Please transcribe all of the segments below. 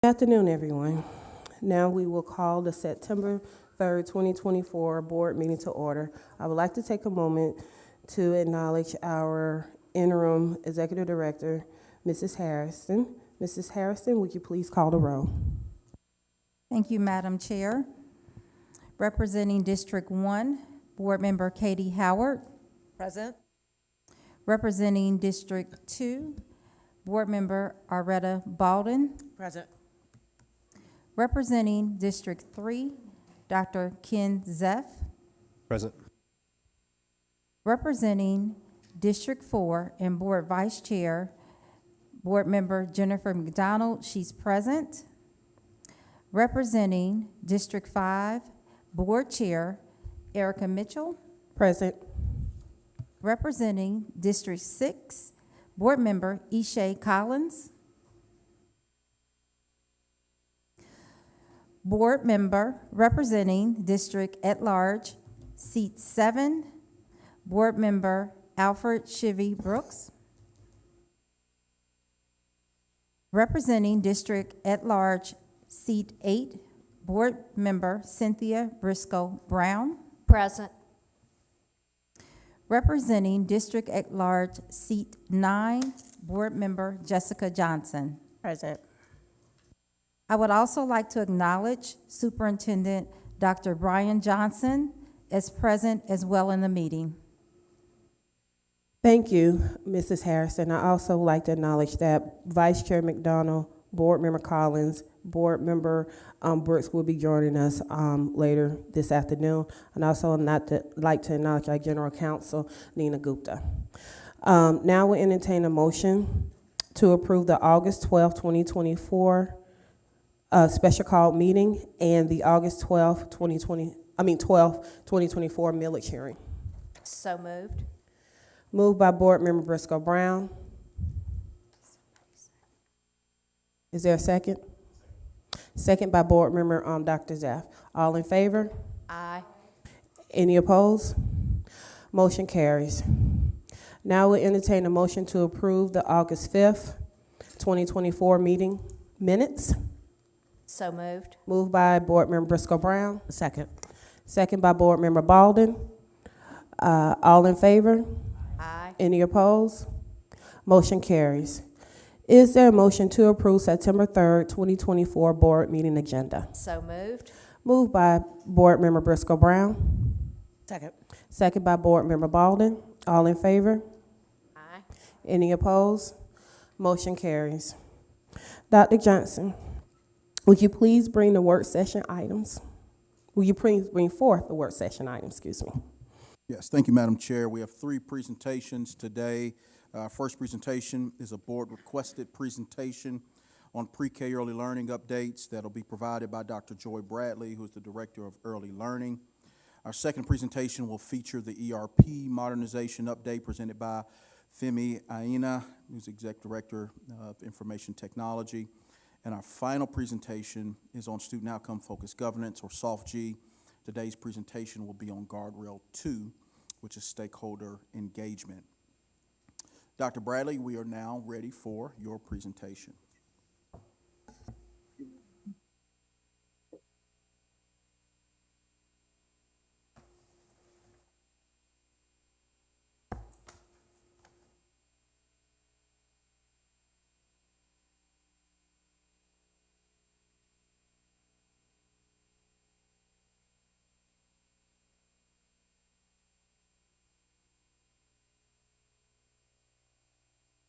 Good afternoon, everyone. Now we will call the September 3rd, 2024 board meeting to order. I would like to take a moment to acknowledge our interim executive director, Mrs. Harrison. Mrs. Harrison, would you please call the roll? Thank you, Madam Chair. Representing District 1, Board Member Katie Howard. Present. Representing District 2, Board Member Aretta Baldwin. Present. Representing District 3, Dr. Ken Zeff. Present. Representing District 4 and Board Vice Chair, Board Member Jennifer McDonald, she's present. Representing District 5, Board Chair Erica Mitchell. Present. Representing District 6, Board Member Ishay Collins. Board Member representing District at Large, Seat 7, Board Member Alfred Shivy Brooks. Representing District at Large, Seat 8, Board Member Cynthia Briscoe Brown. Present. Representing District at Large, Seat 9, Board Member Jessica Johnson. Present. I would also like to acknowledge Superintendent Dr. Brian Johnson as present as well in the meeting. Thank you, Mrs. Harrison. I also like to acknowledge that Vice Chair McDonald, Board Member Collins, Board Member Brooks will be joining us later this afternoon. And also like to acknowledge our General Counsel, Nina Gupta. Now we entertain a motion to approve the August 12, 2024 special call meeting and the August 12, 2024 millage hearing. So moved. Moved by Board Member Briscoe Brown. Is there a second? Second by Board Member Dr. Zeff. All in favor? Aye. Any opposed? Motion carries. Now we'll entertain a motion to approve the August 5th, 2024 meeting minutes. So moved. Moved by Board Member Briscoe Brown. Second. Second by Board Member Baldwin. All in favor? Aye. Any opposed? Motion carries. Is there a motion to approve September 3rd, 2024 board meeting agenda? So moved. Moved by Board Member Briscoe Brown. Second. Second by Board Member Baldwin. All in favor? Aye. Any opposed? Motion carries. Dr. Johnson, would you please bring the work session items? Will you please bring forth the work session items, excuse me? Yes, thank you, Madam Chair. We have 3 presentations today. First presentation is a board-requested presentation on pre-K early learning updates that'll be provided by Dr. Joy Bradley, who is the Director of Early Learning. Our second presentation will feature the ERP modernization update presented by Femi Aina, who's Executive Director of Information Technology. And our final presentation is on student outcome-focused governance, or SOFG. Today's presentation will be on Guardrail 2, which is stakeholder engagement. Dr. Bradley, we are now ready for your presentation.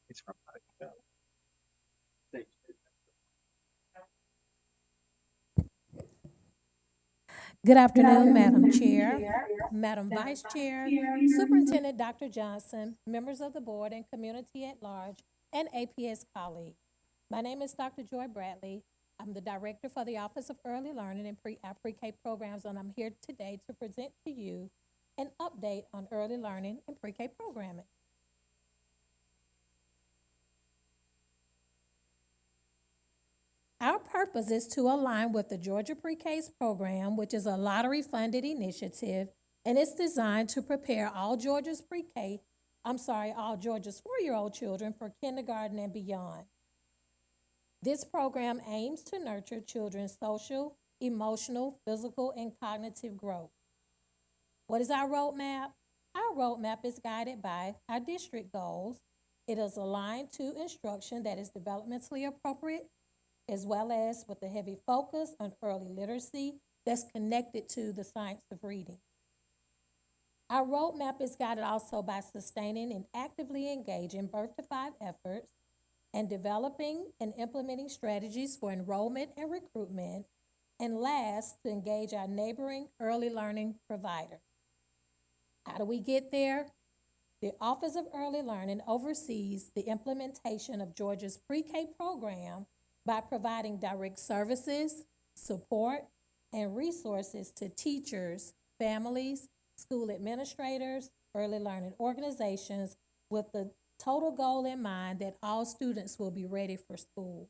It's from Good afternoon, Madam Chair, Madam Vice Chair, Superintendent Dr. Johnson, members of the board and community at large, and APS colleagues. My name is Dr. Joy Bradley. I'm the Director for the Office of Early Learning and Pre-K programs, and I'm here today to present to you an update on early learning and pre-K programming. Our purpose is to align with the Georgia Pre-K's program, which is a lottery-funded initiative, and it's designed to prepare all Georgia's all Georgia's 4-year-old children for kindergarten and beyond. This program aims to nurture children's social, emotional, physical, and cognitive growth. What is our roadmap? Our roadmap is guided by our district goals. It is aligned to instruction that is developmentally appropriate, as well as with a heavy focus on early literacy that's connected to the science of reading. Our roadmap is guided also by sustaining and actively engaging birth to 5 efforts and developing and implementing strategies for enrollment and recruitment, and last, to engage our neighboring early learning provider. How do we get there? The Office of Early Learning oversees the implementation of Georgia's pre-K program by providing direct services, support, and resources to teachers, families, school administrators, early learning organizations, with the total goal in mind that all students will be ready for school.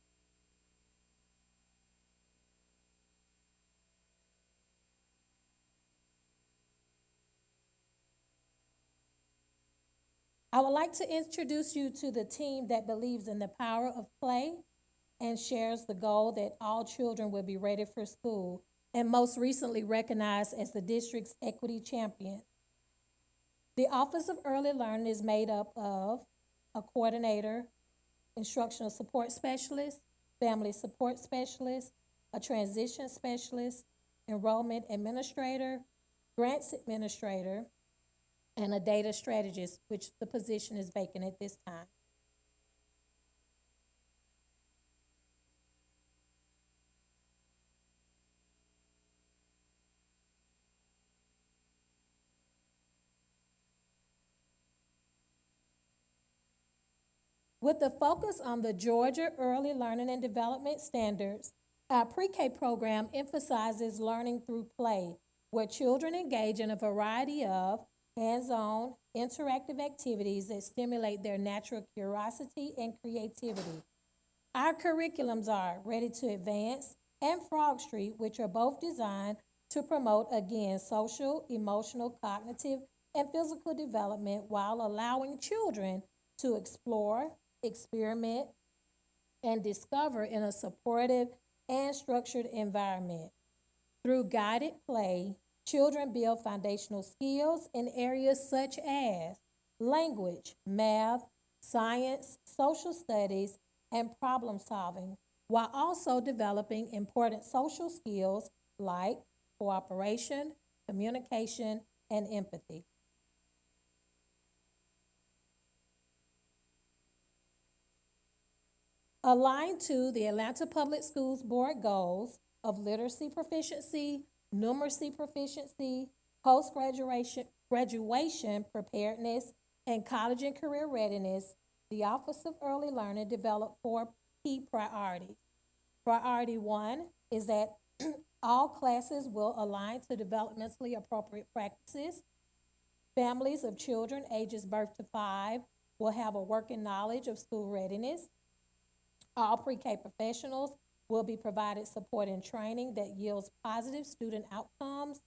I would like to introduce you to the team that believes in the power of play and shares the goal that all children will be ready for school, and most recently recognized as the district's equity champion. The Office of Early Learning is made up of a coordinator, instructional support specialist, family support specialist, a transition specialist, enrollment administrator, grants administrator, and a data strategist, which the position is vacant at this time. With the focus on the Georgia Early Learning and Development Standards, our pre-K program emphasizes learning through play, where children engage in a variety of hands-on, interactive activities that stimulate their natural curiosity and creativity. Our curriculums are Ready to Advance and Frog Street, which are both designed to promote, again, social, emotional, cognitive, and physical development while allowing children to explore, experiment, and discover in a supportive and structured environment. Through guided play, children build foundational skills in areas such as language, math, science, social studies, and problem solving, while also developing important social skills like cooperation, communication, and empathy. Aligned to the Atlanta Public Schools Board goals of literacy proficiency, numeracy proficiency, graduation preparedness, and college and career readiness, the Office of Early Learning developed 4 key priorities. Priority 1 is that all classes will align to developmentally appropriate practices. Families of children ages birth to 5 will have a working knowledge of school readiness. All pre-K professionals will be provided support and training that yields positive student outcomes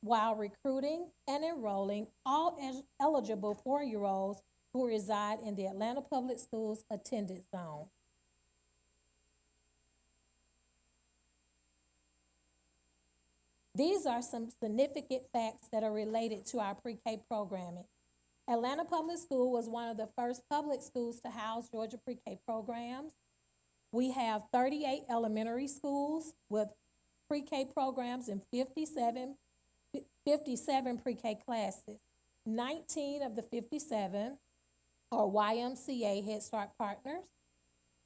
while recruiting and enrolling all eligible 4-year-olds who reside in the Atlanta Public Schools attendance zone. These are some significant facts that are related to our pre-K programming. Atlanta Public School was one of the first public schools to house Georgia pre-K programs. We have 38 elementary schools with pre-K programs in 57 pre-K classes. 19 of the 57 are YMCA Head Start partners.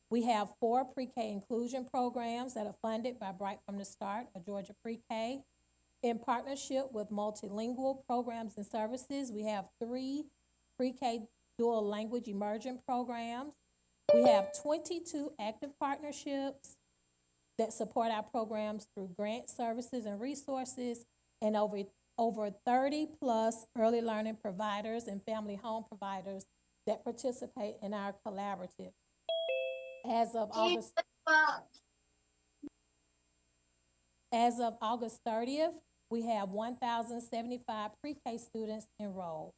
We have 4 pre-K inclusion programs that are funded by Bright from the Start, a Georgia pre-K. In partnership with multilingual programs and services, we have 3 pre-K dual language immersion programs. We have 22 active partnerships that support our programs through grant services and resources, and over 30 plus early learning providers and family home providers that participate in our collaborative. As of August 30th, we have 1,075 pre-K students enrolled.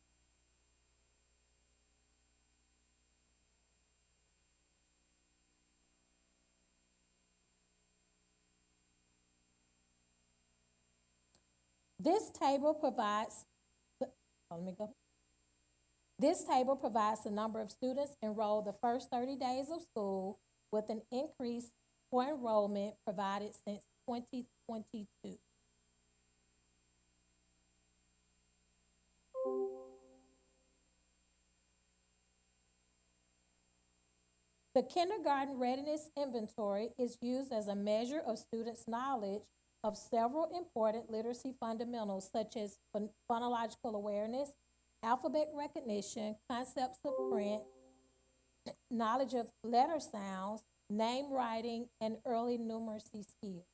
This table provides, let me go. This table provides the number of students enrolled the first 30 days of school with an increase for enrollment provided since 2022. The kindergarten readiness inventory is used as a measure of students' knowledge of several important literacy fundamentals such as phonological awareness, alphabet recognition, concepts of print, knowledge of letter sounds, name writing, and early numeracy skills.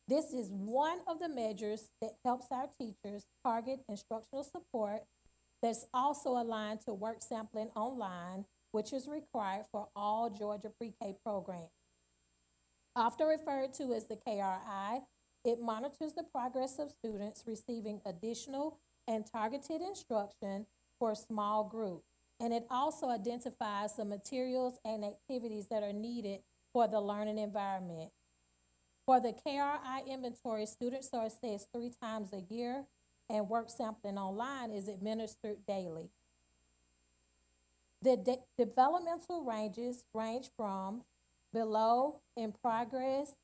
This is one of the measures that helps our teachers target instructional support that's also aligned to work sampling online, which is required for all Georgia pre-K programs. Often referred to as the KRI, it monitors the progress of students receiving additional and targeted instruction for a small group. And it also identifies the materials and activities that are needed for the learning environment. For the KRI inventory, students are assessed 3 times a year, and work sampling online is administered daily. The developmental ranges range from below, in progress,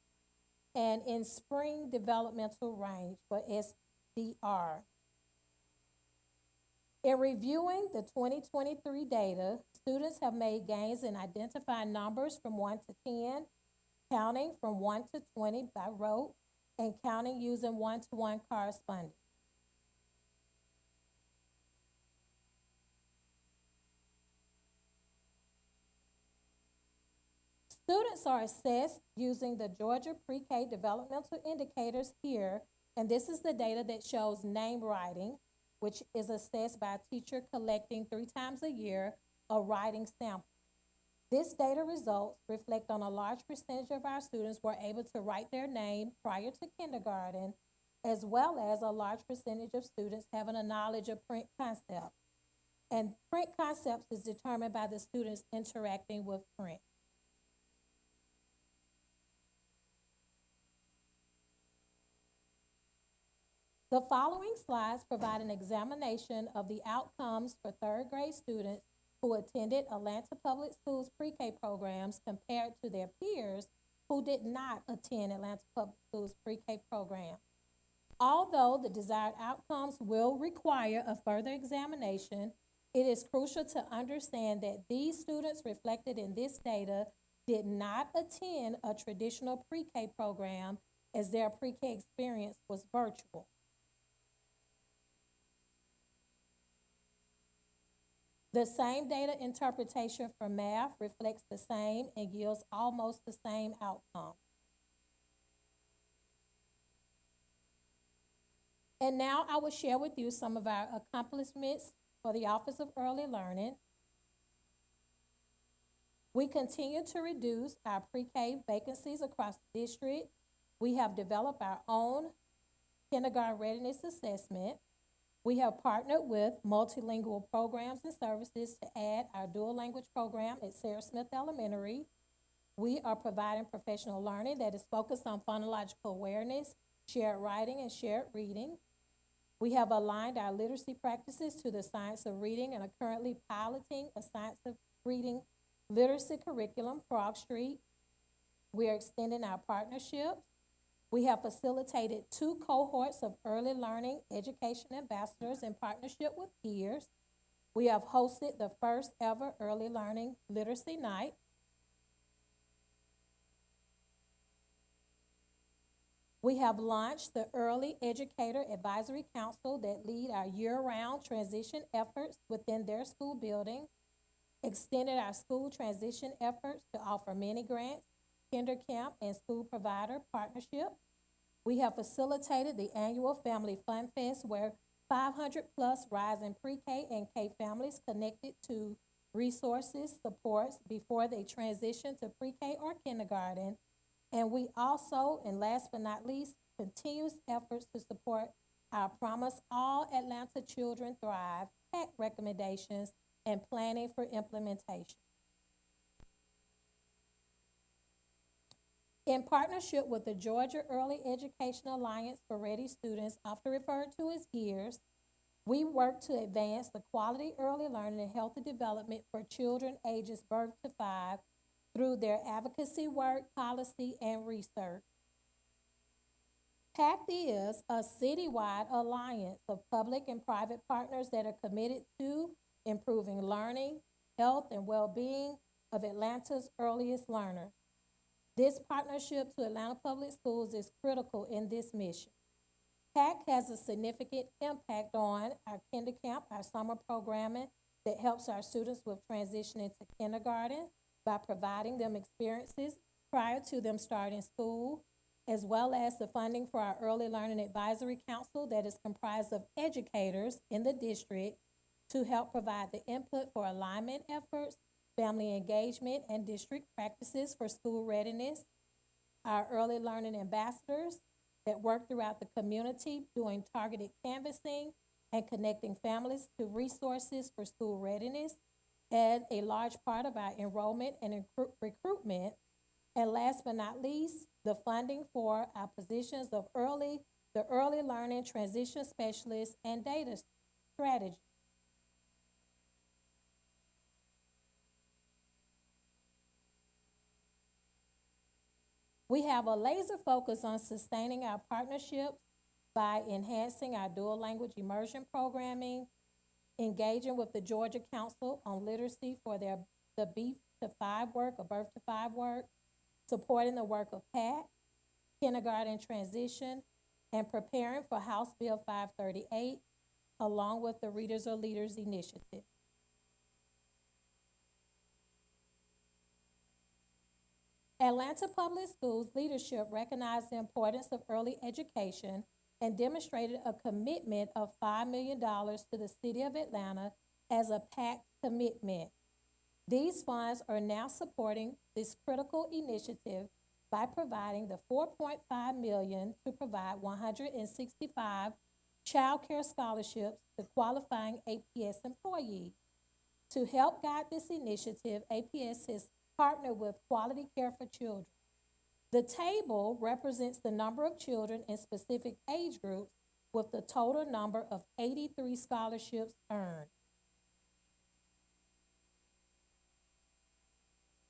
and in spring developmental range for SDR. In reviewing the 2023 data, students have made gains in identifying numbers from 1 to 10, counting from 1 to 20 by rote, and counting using one-to-one correspondence. Students are assessed using the Georgia Pre-K developmental indicators here, and this is the data that shows name writing, which is assessed by a teacher collecting 3 times a year a writing sample. This data results reflect on a large percentage of our students were able to write their name prior to kindergarten, as well as a large percentage of students having a knowledge of print concepts. And print concepts is determined by the students interacting with print. The following slides provide an examination of the outcomes for 3rd grade students who attended Atlanta Public Schools pre-K programs compared to their peers who did not attend Atlanta Public Schools pre-K program. Although the desired outcomes will require a further examination, it is crucial to understand that these students reflected in this data did not attend a traditional pre-K program as their pre-K experience was virtual. The same data interpretation for math reflects the same and yields almost the same outcome. And now I will share with you some of our accomplishments for the Office of Early Learning. We continue to reduce our pre-K vacancies across the district. We have developed our own kindergarten readiness assessment. We have partnered with multilingual programs and services to add our dual language program at Sarah Smith Elementary. We are providing professional learning that is focused on phonological awareness, shared writing, and shared reading. We have aligned our literacy practices to the science of reading and are currently piloting a science of reading literacy curriculum, Frog Street. We are extending our partnerships. We have facilitated 2 cohorts of early learning education ambassadors in partnership with peers. We have hosted the first ever early learning literacy night. We have launched the Early Educator Advisory Council that lead our year-round transition efforts within their school buildings, extended our school transition efforts to offer mini grants, kinder camp, and school provider partnership. We have facilitated the annual Family Fun Fest where 500 plus rising pre-K and K families connected to resources, supports before they transition to pre-K or kindergarten. And we also, and last but not least, continuous efforts to support our Promise All Atlanta Children Thrive PAC recommendations and planning for implementation. In partnership with the Georgia Early Education Alliance for Ready Students, often referred to as GEARS, we work to advance the quality early learning and healthy development for children ages birth to 5 through their advocacy work, policy, and research. PACT is a citywide alliance of public and private partners that are committed to improving learning, health, and well-being of Atlanta's earliest learners. This partnership to Atlanta Public Schools is critical in this mission. PACT has a significant impact on our Kinder Camp, our summer programming that helps our students with transitioning to kindergarten by providing them experiences prior to them starting school, as well as the funding for our Early Learning Advisory Council that is comprised of educators in the district to help provide the input for alignment efforts, family engagement, and district practices for school readiness. Our Early Learning Ambassadors that work throughout the community doing targeted canvassing and connecting families to resources for school readiness, and a large part of our enrollment and recruitment. And last but not least, the funding for our positions of the early learning transition specialist and data strategy. We have a laser focus on sustaining our partnerships by enhancing our dual language immersion programming, engaging with the Georgia Council on Literacy for the B-to-5 work or birth to 5 work, supporting the work of PACT, kindergarten transition, and preparing for House Bill 538, along with the Readers Are Leaders initiative. Atlanta Public Schools leadership recognized the importance of early education and demonstrated a commitment of $5 million to the city of Atlanta as a PACT commitment. These funds are now supporting this critical initiative by providing the $4.5 million to provide 165 child care scholarships to qualifying APS employees. To help guide this initiative, APS has partnered with Quality Care for Children. The table represents the number of children in specific age groups with the total number of 83 scholarships earned.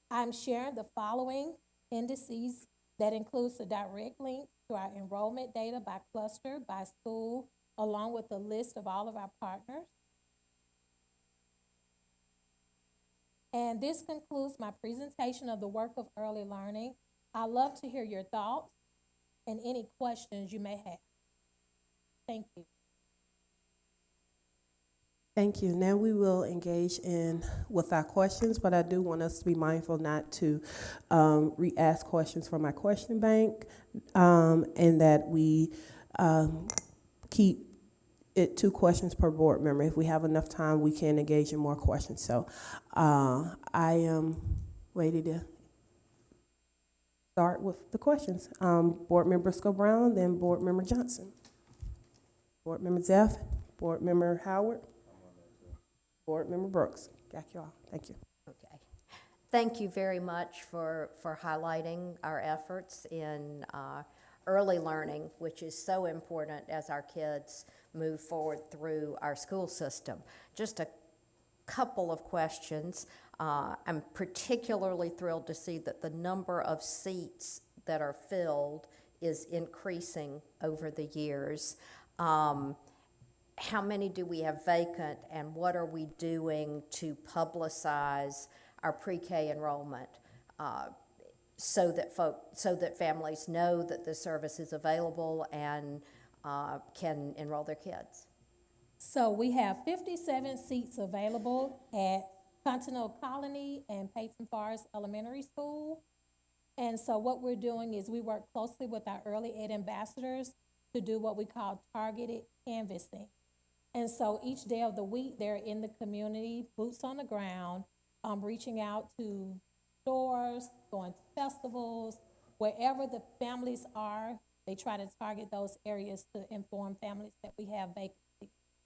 I'm sharing the following indices that includes the direct link to our enrollment data by cluster, by school, along with a list of all of our partners. And this concludes my presentation of the work of early learning. I'd love to hear your thoughts and any questions you may have. Thank you. Thank you. Now we will engage with our questions, but I do want us to be mindful not to re-ask questions from our question bank, and that we keep it 2 questions per board member. If we have enough time, we can engage in more questions. So I am ready to start with the questions. Board Member Scobrown, then Board Member Johnson. Board Member Zeff, Board Member Howard, Board Member Brooks. Got you all. Thank you. Okay. Thank you very much for highlighting our efforts in early learning, which is so important as our kids move forward through our school system. Just a couple of questions. I'm particularly thrilled to see that the number of seats that are filled is increasing over the years. How many do we have vacant, and what are we doing to publicize our pre-K enrollment so that families know that the service is available and can enroll their kids? So we have 57 seats available at Continental Colony and Peyton Forest Elementary School. And so what we're doing is we work closely with our early ed ambassadors to do what we call targeted canvassing. And so each day of the week, they're in the community, boots on the ground, reaching out to stores, going to festivals, wherever the families are, they try to target those areas to inform families that we have vacancies.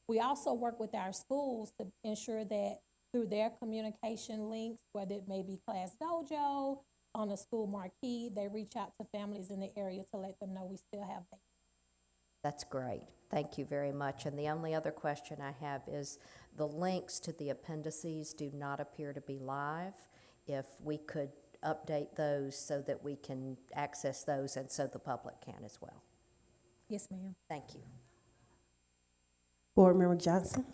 We also work with our schools to ensure that through their communication links, whether it may be Class Dojo, on the school marquee. They reach out to families in the area to let them know we still have vacancies. That's great. Thank you very much. And the only other question I have is the links to the appendices do not appear to be live. If we could update those so that we can access those and so the public can as well. Yes, ma'am. Thank you. Board Member Johnson.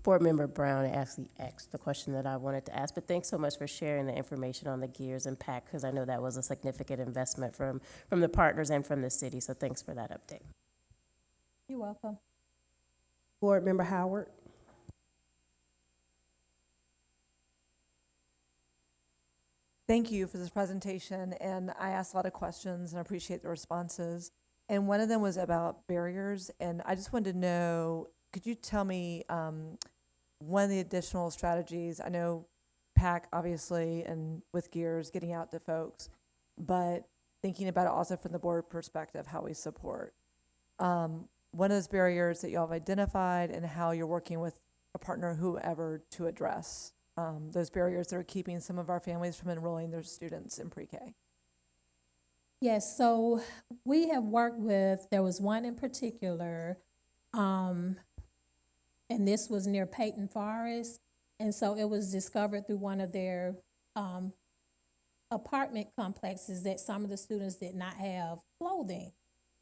Board Member Brown actually asked the question that I wanted to ask, but thanks so much for sharing the information on the Gears and PAC, because I know that was a significant investment from the partners and from the city, so thanks for that update. You're welcome. Board Member Howard. Thank you for this presentation, and I asked a lot of questions and I appreciate the responses. And one of them was about barriers, and I just wanted to know, could you tell me one of the additional strategies? I know PAC, obviously, and with Gears, getting out to folks, but thinking about it also from the board perspective, how we support. One of those barriers that you all have identified and how you're working with a partner, whoever, to address those barriers that are keeping some of our families from enrolling their students in pre-K. Yes, so we have worked with, there was one in particular, and this was near Peyton Forest. And so it was discovered through one of their apartment complexes that some of the students did not have clothing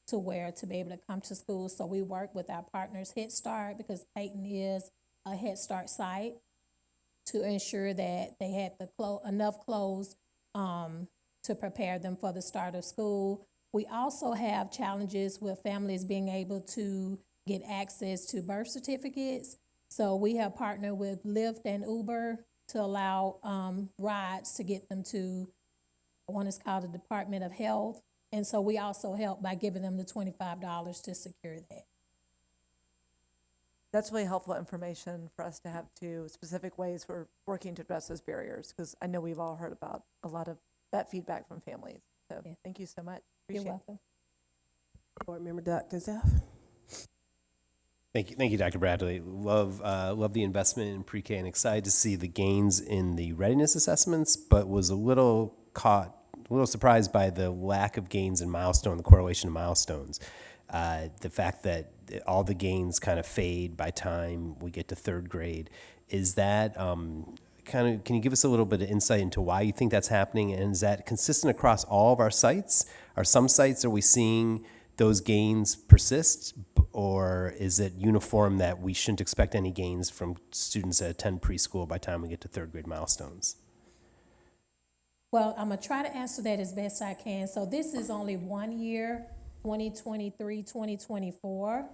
to wear to be able to come to school. So we worked with our partners, Head Start, because Peyton is a Head Start site, to ensure that they had enough clothes to prepare them for the start of school. We also have challenges with families being able to get access to birth certificates. So we have partnered with Lyft and Uber to allow rides to get them to, one is called the Department of Health. And so we also help by giving them the $25 to secure that. That's really helpful information for us to have two specific ways we're working to address those barriers, because I know we've all heard about a lot of that feedback from families. So Yeah. thank you so much. You're Appreciate it. welcome. Board Member Dr. Zeff. Thank you, Dr. Bradley. Love the investment in pre-K and excited to see the gains in the readiness assessments, but was a little surprised by the lack of gains in milestone, the correlation of milestones. The fact that all the gains kind of fade by time we get to third grade. Is that can you give us a little bit of insight into why you think that's happening? And is that consistent across all of our sites? Are we seeing those gains persist? Or is it uniform that we shouldn't expect any gains from students that attend preschool by the time we get to third grade milestones? Well, I'm gonna try to answer that as best I can. So this is only 1 year, 2023, 2024.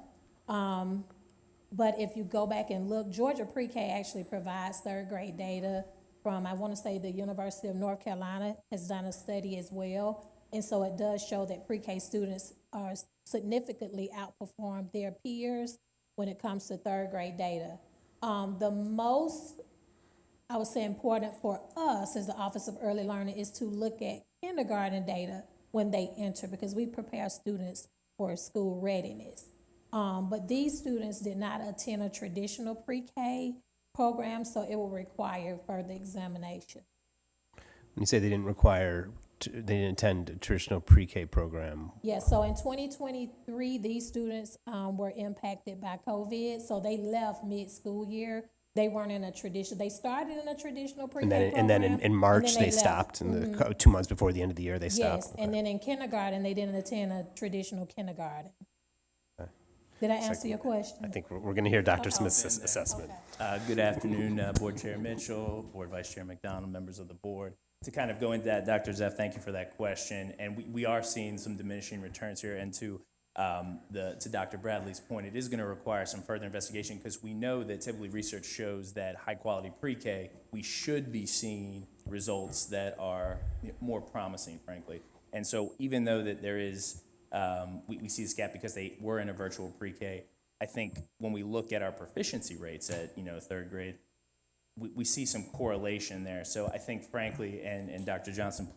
But if you go back and look, Georgia Pre-K actually provides third grade data from, I want to say, the University of North Carolina has done a study as well. And so it does show that pre-K students are significantly outperform their peers when it comes to third grade data. The most, I would say, important for us as the Office of Early Learning is to look at kindergarten data when they enter, because we prepare students for school readiness. But these students did not attend a traditional pre-K program, so it will require further examination. When you say they didn't attend a traditional pre-K program, Yeah, so in 2023, these students were impacted by COVID, so they left mid-school year. They weren't in a traditional, they started in a traditional pre-K program. and then in March and then they left. stopped, and 2 months before the end of the year they stopped. Yes, and then in kindergarten, they didn't attend a traditional kindergarten. Did I answer your question? I think we're going to hear Dr. Smith's assessment. Good afternoon, Board Chair Mitchell, Board Vice Chair McDonald, members of the board. To kind of go into that, Dr. Zeff, thank you for that question. And we are seeing some diminishing returns here. And to Dr. Bradley's point, it is going to require some further investigation, because we know that typically research shows that high-quality pre-K, we should be seeing results that are more promising, frankly. And so even though that there is, we see this gap because they were in a virtual pre-K, I think when we look at our proficiency rates at, third grade, we see some correlation there. So I think, frankly, and Dr. Johnson,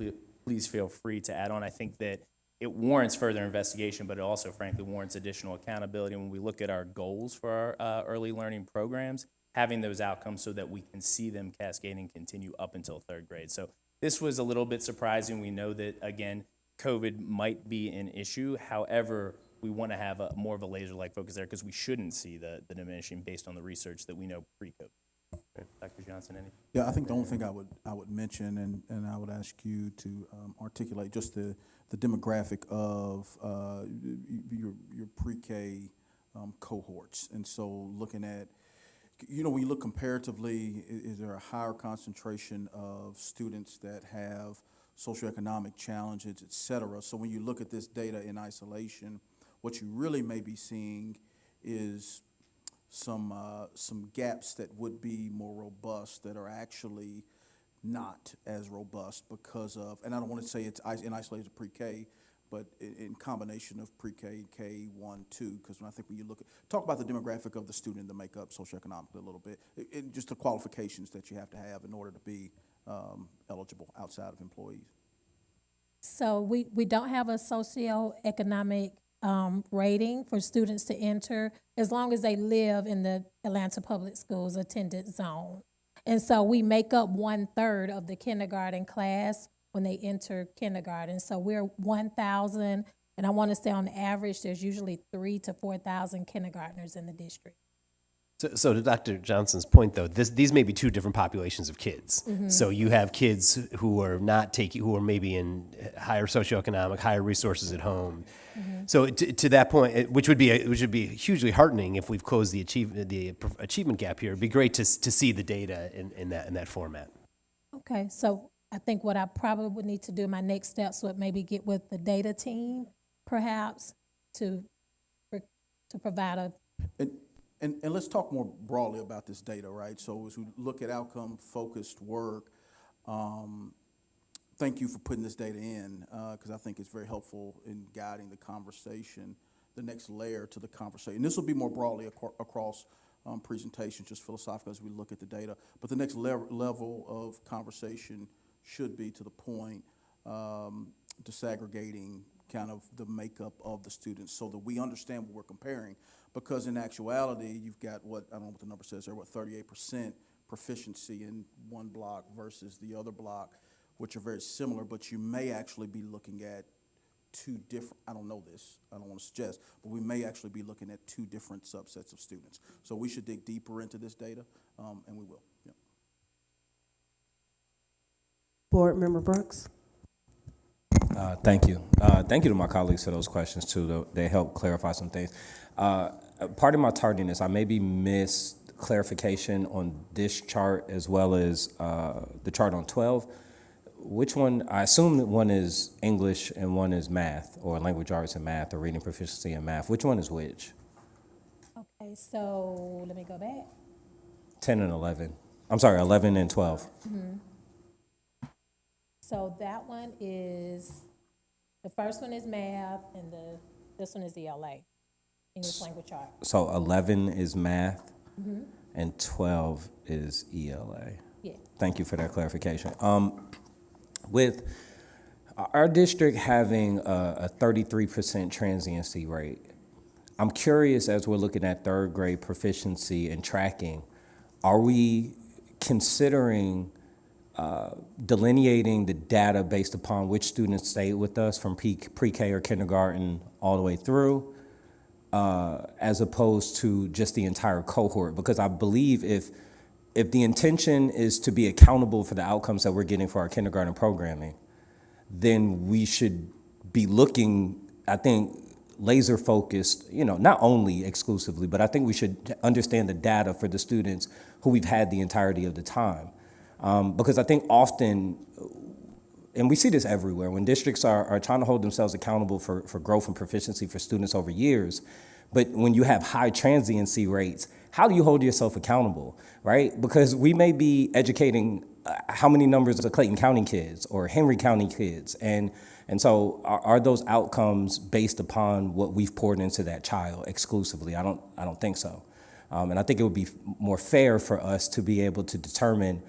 please feel free to add on, I think that it warrants further investigation, but it also, frankly, warrants additional accountability. When we look at our goals for our early learning programs, having those outcomes so that we can see them cascade and continue up until third grade. So this was a little bit surprising. We know that, again, COVID might be an issue. However, we want to have more of a laser-like focus there because we shouldn't see the diminishing based on the research that we know pre-COVID. Dr. Johnson, any? Yeah, I think the only thing I would mention, and I would ask you to articulate just the demographic of your pre-K cohorts. And so looking at, when you look comparatively, is there a higher concentration of students that have socioeconomic challenges, et cetera? So when you look at this data in isolation, what you really may be seeing is some gaps that would be more robust that are actually not as robust because of, and I don't want to say it's in isolation of pre-K, but in combination of pre-K, K1, 2, because I think when you talk about the demographic of the student to make up socioeconomically a little bit, just the qualifications that you have to have in order to be eligible outside of employees. So we don't have a socioeconomic rating for students to enter as long as they live in the Atlanta Public Schools attendance zone. And so we make up 1/3 of the kindergarten class when they enter kindergarten. So we're 1,000, and I want to say on average, there's usually 3,000 to 4,000 kindergartners in the district. So to Dr. Johnson's point, though, these may be two different populations of kids. So you have kids who are who are maybe in higher socioeconomic, higher resources at home. So to that point, which would be hugely heartening if we've closed the achievement gap here. It'd be great to see the data in that format. Okay, so I think what I probably would need to do, my next steps would maybe get with the data team, perhaps, to provide a. And let's talk more broadly about this data, right? So as we look at outcome-focused work, thank you for putting this data in, because I think it's very helpful in guiding the conversation, the next layer to the conversation. And this will be more broadly across presentations, just philosophical as we look at the data. But the next level of conversation should be to the point, disaggregating kind of the makeup of the students so that we understand what we're comparing. Because in actuality, you've got I don't know what the number says there, 38% proficiency in one block versus the other block, which are very similar, but you may actually be looking at two different, I don't know this, I don't want to suggest, but we may actually be looking at two different subsets of students. So we should dig deeper into this data, and we will. Yeah. Board Member Brooks. Thank you. Thank you to my colleagues for those questions, too. They help clarify some things. Part of my tardiness, I maybe missed clarification on this chart as well as the chart on 12. Which one? I assume that one is English and one is math, or language arts and math, or reading proficiency in math. Which one is which? Okay, so let me go back. 10 and 11. I'm sorry, 11 and 12. So that one is, the first one is math, and this one is ELA, English Language Arts. So 11 is math, and 12 is ELA. Yeah. Thank you for that clarification. With our district having a 33% transiency rate, I'm curious, as we're looking at third grade proficiency and tracking, are we considering delineating the data based upon which students stayed with us from pre-K or kindergarten all the way through, as opposed to just the entire cohort? Because I believe if the intention is to be accountable for the outcomes that we're getting for our kindergarten programming, then we should be looking, I think, laser focused, not only exclusively, but I think we should understand the data for the students who we've had the entirety of the time. Because I think often, and we see this everywhere, when districts are trying to hold themselves accountable for growth and proficiency for students over years, but when you have high transiency rates, how do you hold yourself accountable, right? Because we may be educating how many numbers of Clayton County kids or Henry County kids, and so are those outcomes based upon what we've poured into that child exclusively? I don't think so, and I think it would be more fair for us to be able to determine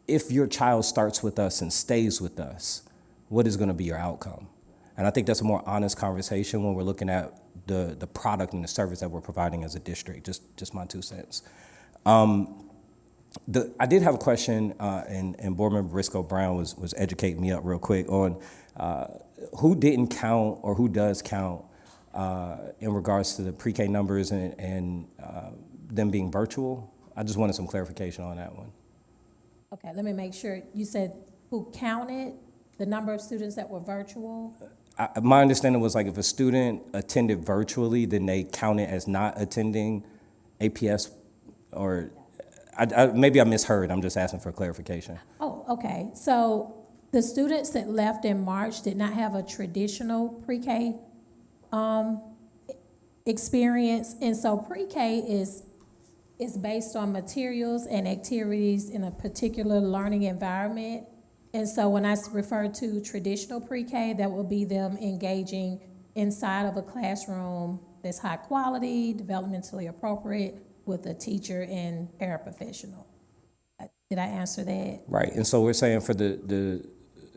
if your child starts with us and stays with us, what is going to be your outcome? And I think that's a more honest conversation when we're looking at the product and the service that we're providing as a district, just my 2 cents. I did have a question, and Board Member Briscoe Brown was educating me up real quick on who didn't count or who does count in regards to the pre-K numbers and them being virtual. I just wanted some clarification on that one. Okay, let me make sure. You said who counted the number of students that were virtual? My understanding was like if a student attended virtually, then they count it as not attending APS, or maybe I misheard. I'm just asking for clarification. Oh, okay. So the students that left in March did not have a traditional pre-K experience, and so pre-K is based on materials and activities in a particular learning environment. And so when I refer to traditional pre-K, that will be them engaging inside of a classroom that's high quality, developmentally appropriate, with a teacher and paraprofessional. Did I answer that? Right, and so we're saying for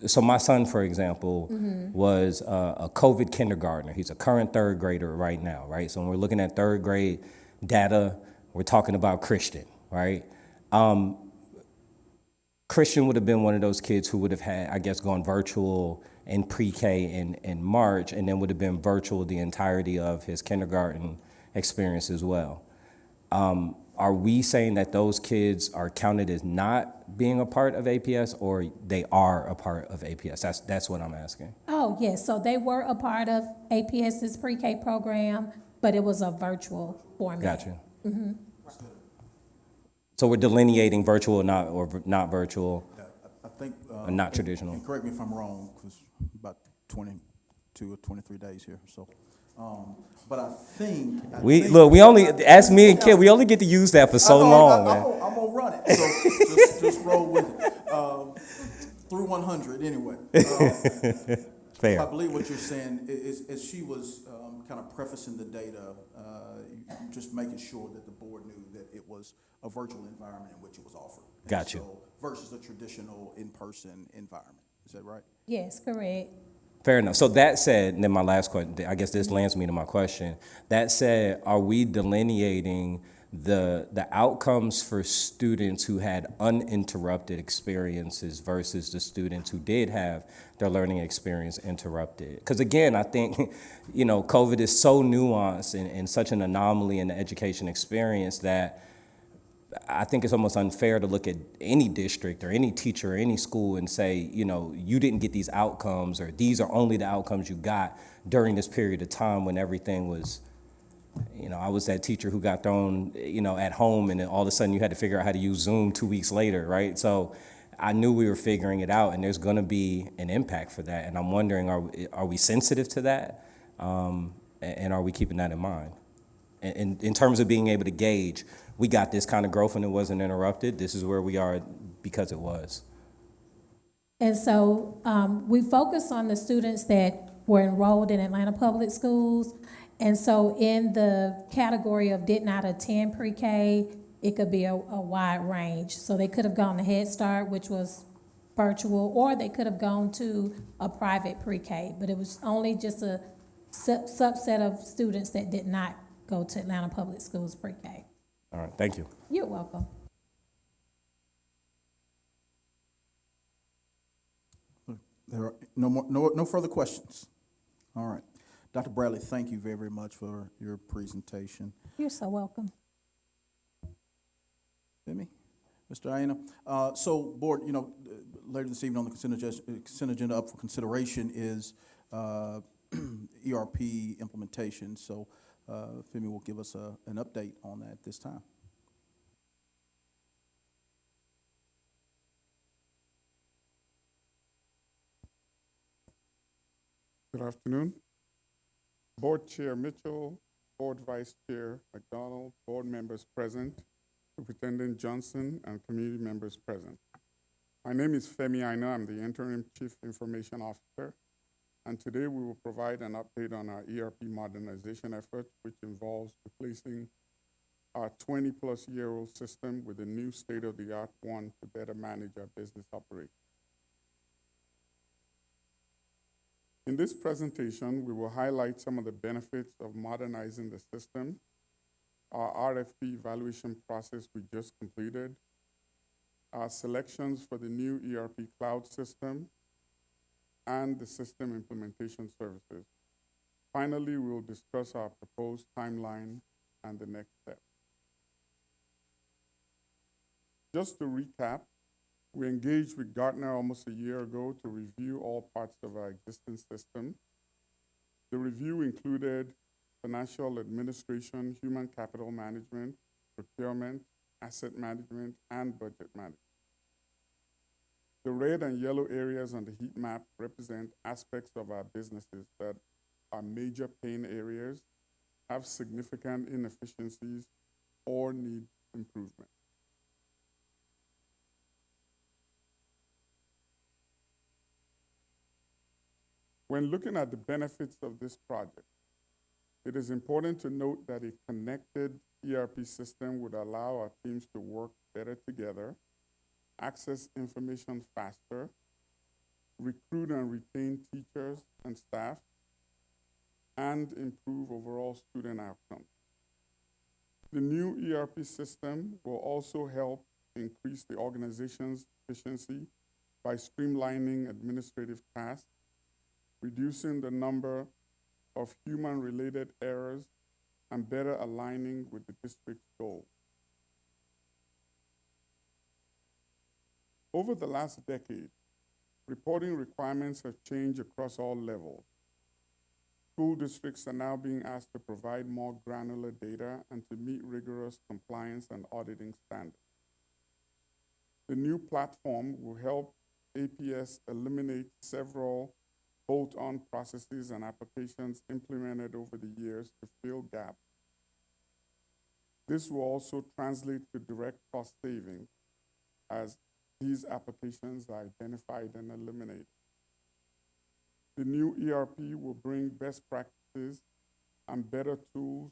so my son, for example, was a COVID kindergartner. He's a current third grader right now, right? So when we're looking at third grade data, we're talking about Christian, right? Christian would have been one of those kids who would have had, I guess, gone virtual in pre-K in March, and then would have been virtual the entirety of his kindergarten experience as well. Are we saying that those kids are counted as not being a part of APS, or they are a part of APS? That's what I'm asking. Oh, yes, so they were a part of APS's pre-K program, but it was a virtual format. Gotcha. So we're delineating virtual or not virtual, I think. not traditional. And correct me if I'm wrong, because about 22 or 23 days here, so. But I think. We only, ask me and Kid, we only get to use that for so long, man. I'm gonna run it, so just roll with it. Through 100 anyway. Fair. I believe what you're saying is, as she was kind of prefacing the data, just making sure that the board knew that it was a virtual environment in which it was offered. And Gotcha. so, versus a traditional in-person environment. Is that right? Yes, correct. Fair enough. So that said, and then my last question, I guess this lands me to my question. That said, are we delineating the outcomes for students who had uninterrupted experiences versus the students who did have their learning experience interrupted? Because again, I think, COVID is so nuanced and such an anomaly in the education experience that I think it's almost unfair to look at any district or any teacher or any school and say, you didn't get these outcomes, or these are only the outcomes you got during this period of time when everything was, I was that teacher who got thrown, at home, and then all of a sudden you had to figure out how to use Zoom 2 weeks later, right? So I knew we were figuring it out, and there's gonna be an impact for that. And I'm wondering, are we sensitive to that? And are we keeping that in mind? And in terms of being able to gauge, we got this kind of growth and it wasn't interrupted. This is where we are because it was. And so we focus on the students that were enrolled in Atlanta Public Schools. And so in the category of did not attend pre-K, it could be a wide range. So they could have gone to Head Start, which was virtual, or they could have gone to a private pre-K. But it was only just a subset of students that did not go to Atlanta Public Schools pre-K. All right, thank you. You're welcome. There are no further questions. All right. Dr. Bradley, thank you very, very much for your presentation. You're so welcome. Femi? Mr. Aina? So, board, later this evening on the consent agenda up for consideration is ERP implementation. So, Femi will give us an update on that this time. Good afternoon. Board Chair Mitchell, Board Vice Chair McDonald, board members present, Superintendent Johnson, and community members present. My name is Femi Aina. I'm the Interim Chief Information Officer, and today we will provide an update on our ERP modernization effort, which involves replacing our 20-plus-year-old system with a new state-of-the-art one to better manage our business operations. In this presentation, we will highlight some of the benefits of modernizing the system, our RFP evaluation process we just completed, our selections for the new ERP cloud system, and the system implementation services. Finally, we will discuss our proposed timeline and the next step. Just to recap, we engaged with Gartner almost a year ago to review all parts of our existing system. The review included financial administration, human capital management, procurement, asset management, and budget management. The red and yellow areas on the heat map represent aspects of our businesses that are major pain areas, have significant inefficiencies, or need improvement. When looking at the benefits of this project, it is important to note that a connected ERP system would allow our teams to work better together, access information faster, recruit and retain teachers and staff, and improve overall student outcomes. The new ERP system will also help increase the organization's efficiency by streamlining administrative tasks, reducing the number of human-related errors, and better aligning with the district's goals. Over the last decade, reporting requirements have changed across all levels. School districts are now being asked to provide more granular data and to meet rigorous compliance and auditing standards. The new platform will help APS eliminate several bolt-on processes and applications implemented over the years to fill gaps. This will also translate to direct cost savings as these applications are identified and eliminated. The new ERP will bring best practices and better tools,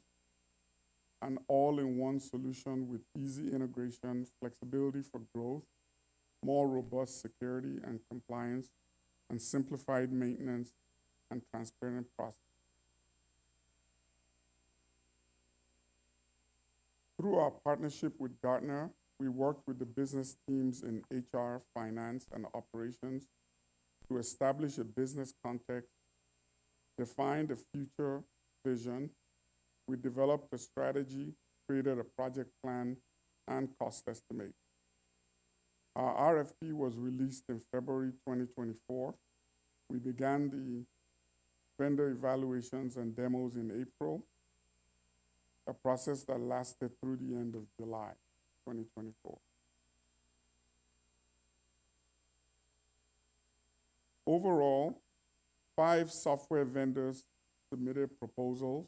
an all-in-one solution with easy integration, flexibility for growth, more robust security and compliance, and simplified maintenance and transparent process. Through our partnership with Gartner, we worked with the business teams in HR, finance, and operations to establish a business context, defined a future vision. We developed a strategy, created a project plan, and cost estimate. Our RFP was released in February 2024. We began the vendor evaluations and demos in April, a process that lasted through the end of July 2024. Overall, 5 software vendors submitted proposals.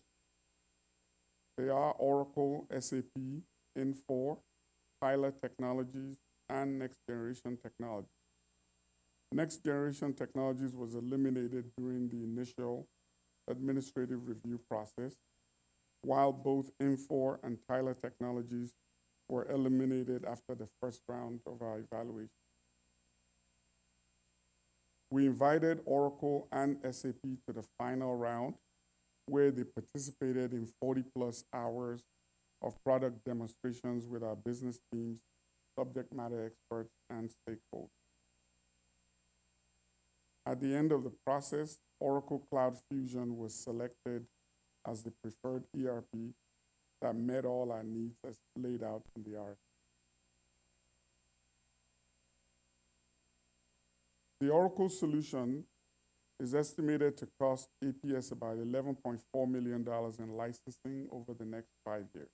They are Oracle, SAP, Infor, Tyler Technologies, and Next Generation Technologies. Next Generation Technologies was eliminated during the initial administrative review process, while both Infor and Tyler Technologies were eliminated after the first round of our evaluation. We invited Oracle and SAP to the final round, where they participated in 40+ hours of product demonstrations with our business teams, subject matter experts, and stakeholders. At the end of the process, Oracle Cloud Fusion was selected as the preferred ERP that met all our needs as laid out in the RFP. The Oracle solution is estimated to cost APS about $11.4 million in licensing over the next 5 years.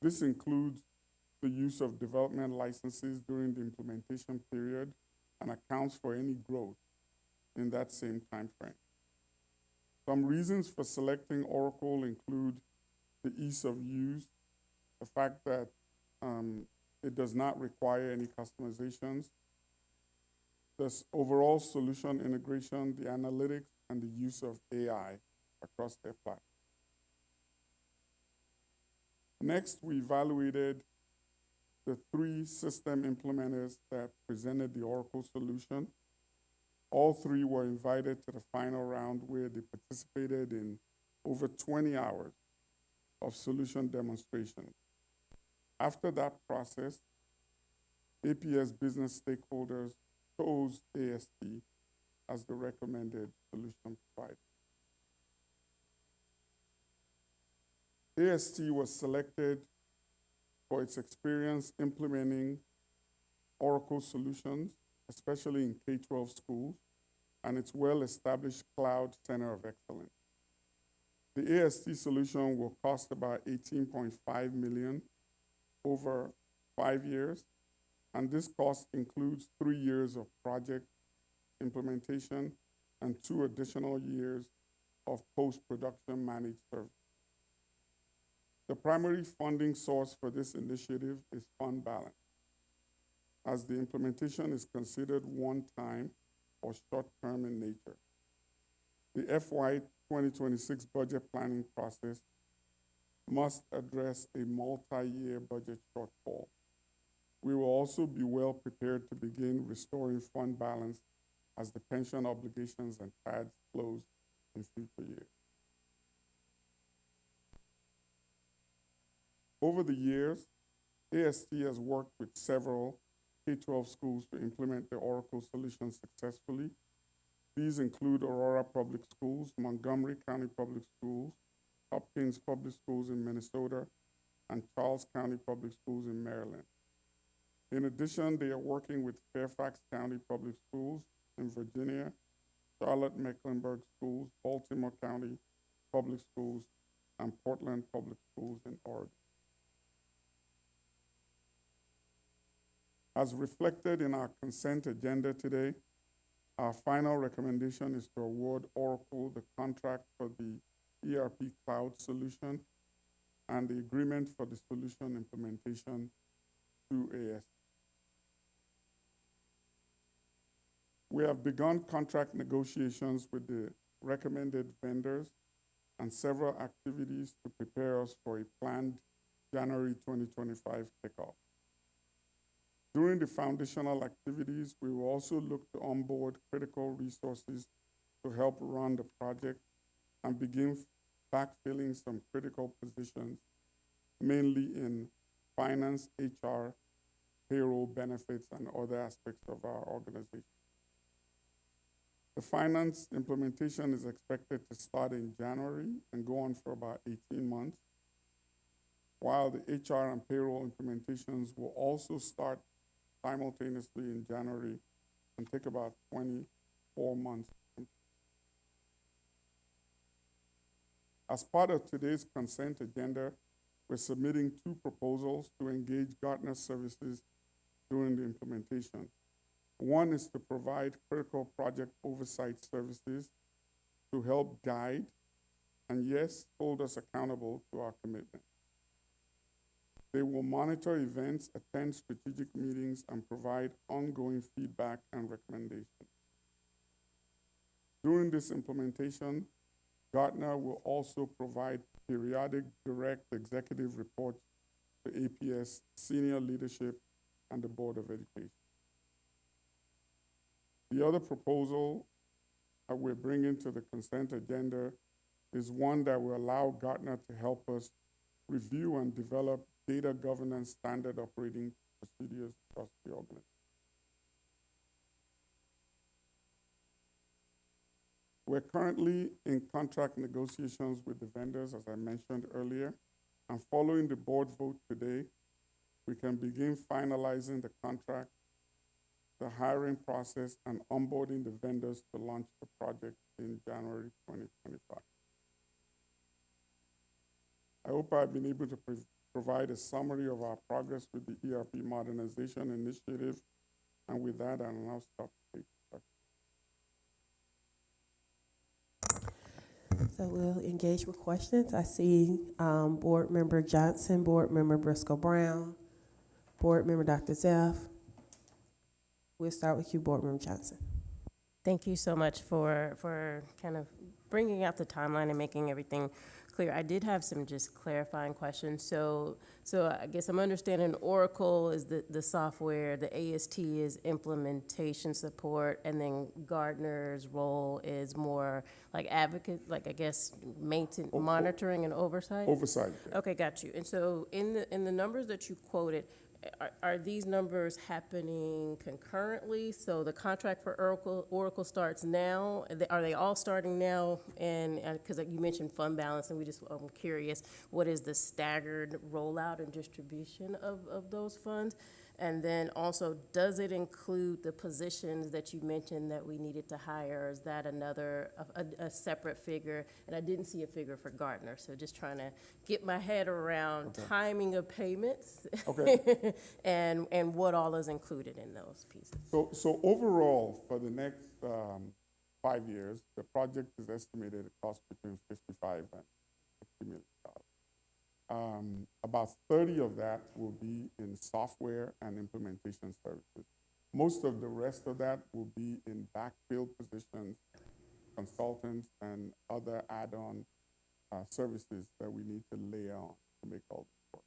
This includes the use of development licenses during the implementation period and accounts for any growth in that same time frame. Some reasons for selecting Oracle include the ease of use, the fact that it does not require any customizations, this overall solution integration, the analytics, and the use of AI across their platform. Next, we evaluated the 3 system implementers that presented the Oracle solution. All 3 were invited to the final round, where they participated in over 20 hours of solution demonstration. After that process, APS business stakeholders chose AST as the recommended solution provider. AST was selected for its experience implementing Oracle solutions, especially in K-12 schools, and its well-established cloud center of excellence. The AST solution will cost about $18.5 million over 5 years, and this cost includes 3 years of project implementation and 2 additional years of post-production managed service. The primary funding source for this initiative is fund balance, as the implementation is considered one-time or short-term in nature. The FY 2026 budget planning process must address a multi-year budget shortfall. We will also be well prepared to begin restoring fund balance as the pension obligations and PADs close in future years. Over the years, AST has worked with several K-12 schools to implement the Oracle solution successfully. These include Aurora Public Schools, Montgomery County Public Schools, Hopkins Public Schools in Minnesota, and Charles County Public Schools in Maryland. In addition, they are working with Fairfax County Public Schools in Virginia, Charlotte Mecklenburg Schools, Baltimore County Public Schools, and Portland Public Schools in Oregon. As reflected in our consent agenda today, our final recommendation is to award Oracle the contract for the ERP cloud solution and the agreement for the solution implementation to AST. We have begun contract negotiations with the recommended vendors and several activities to prepare us for a planned January 2025 kickoff. During the foundational activities, we will also look to onboard critical resources to help run the project and begin backfilling some critical positions, mainly in finance, HR, payroll, benefits, and other aspects of our organization. The finance implementation is expected to start in January and go on for about 18 months, while the HR and payroll implementations will also start simultaneously in January and take about 24 months. As part of today's consent agenda, we're submitting 2 proposals to engage Gartner Services during the implementation. One is to provide critical project oversight services to help guide and, yes, hold us accountable to our commitment. They will monitor events, attend strategic meetings, and provide ongoing feedback and recommendations. During this implementation, Gartner will also provide periodic direct executive reports to APS senior leadership and the Board of Education. The other proposal that we're bringing to the consent agenda is one that will allow Gartner to help us review and develop data governance standard operating procedures across the organization. We're currently in contract negotiations with the vendors, as I mentioned earlier, and following the board vote today, we can begin finalizing the contract, the hiring process, and onboarding the vendors to launch the project in January 2025. I hope I've been able to provide a summary of our progress with the ERP modernization initiative, and with that, I'll now stop. So we'll engage with questions. I see Board Member Johnson, Board Member Briscoe Brown, Board Member Dr. Zeff. We'll start with you, Board Member Johnson. Thank you so much for kind of bringing out the timeline and making everything clear. I did have some just clarifying questions. So I guess I'm understanding Oracle is the software, the AST is implementation support, and then Gartner's role is more like advocate, like I guess maintenance, monitoring and oversight? Oversight. Okay, got you. And so in the numbers that you quoted, are these numbers happening concurrently? So the contract for Oracle starts now? Are they all starting now? And, because you mentioned fund balance, and I'm curious, what is the staggered rollout and distribution of those funds? And then also, does it include the positions that you mentioned that we needed to hire? Or is that a separate figure? And I didn't see a figure for Gardner, so just trying to get my head around timing of payments. Okay. and what all is included in those pieces. So overall, for the next 5 years, the project is estimated to cost between $55 and $60 million. About 30 of that will be in software and implementation services. Most of the rest of that will be in backfill positions, consultants, and other add-on services that we need to layer on to make all this work.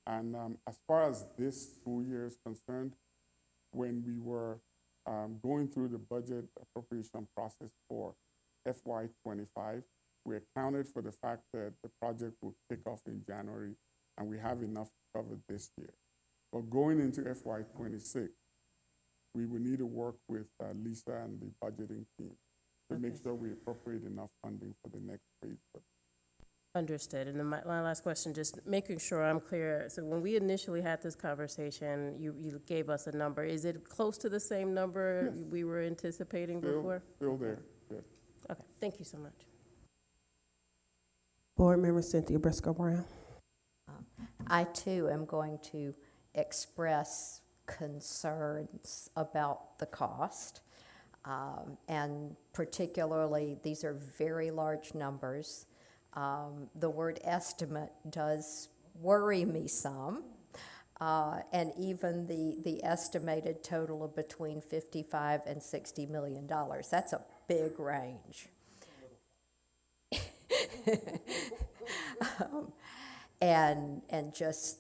And as far as this school year is concerned, when we were going through the budget appropriation process for FY25, we accounted for the fact that the project will kick off in January, and we have enough to cover this year. But going into FY26, we will need to work with Lisa and the budgeting team to make sure we appropriate enough funding for the next phase. Understood. And then my last question, just making sure I'm clear. So when we initially had this conversation, you gave us a number. Is it close to the same number we were anticipating before? Still there, yes. Okay, thank you so much. Board Member Cynthia Briscoe Brown. I too am going to express concerns about the cost. And particularly, these are very large numbers. The word estimate does worry me some. And even the estimated total of between $55 and $60 million. That's a big range. And just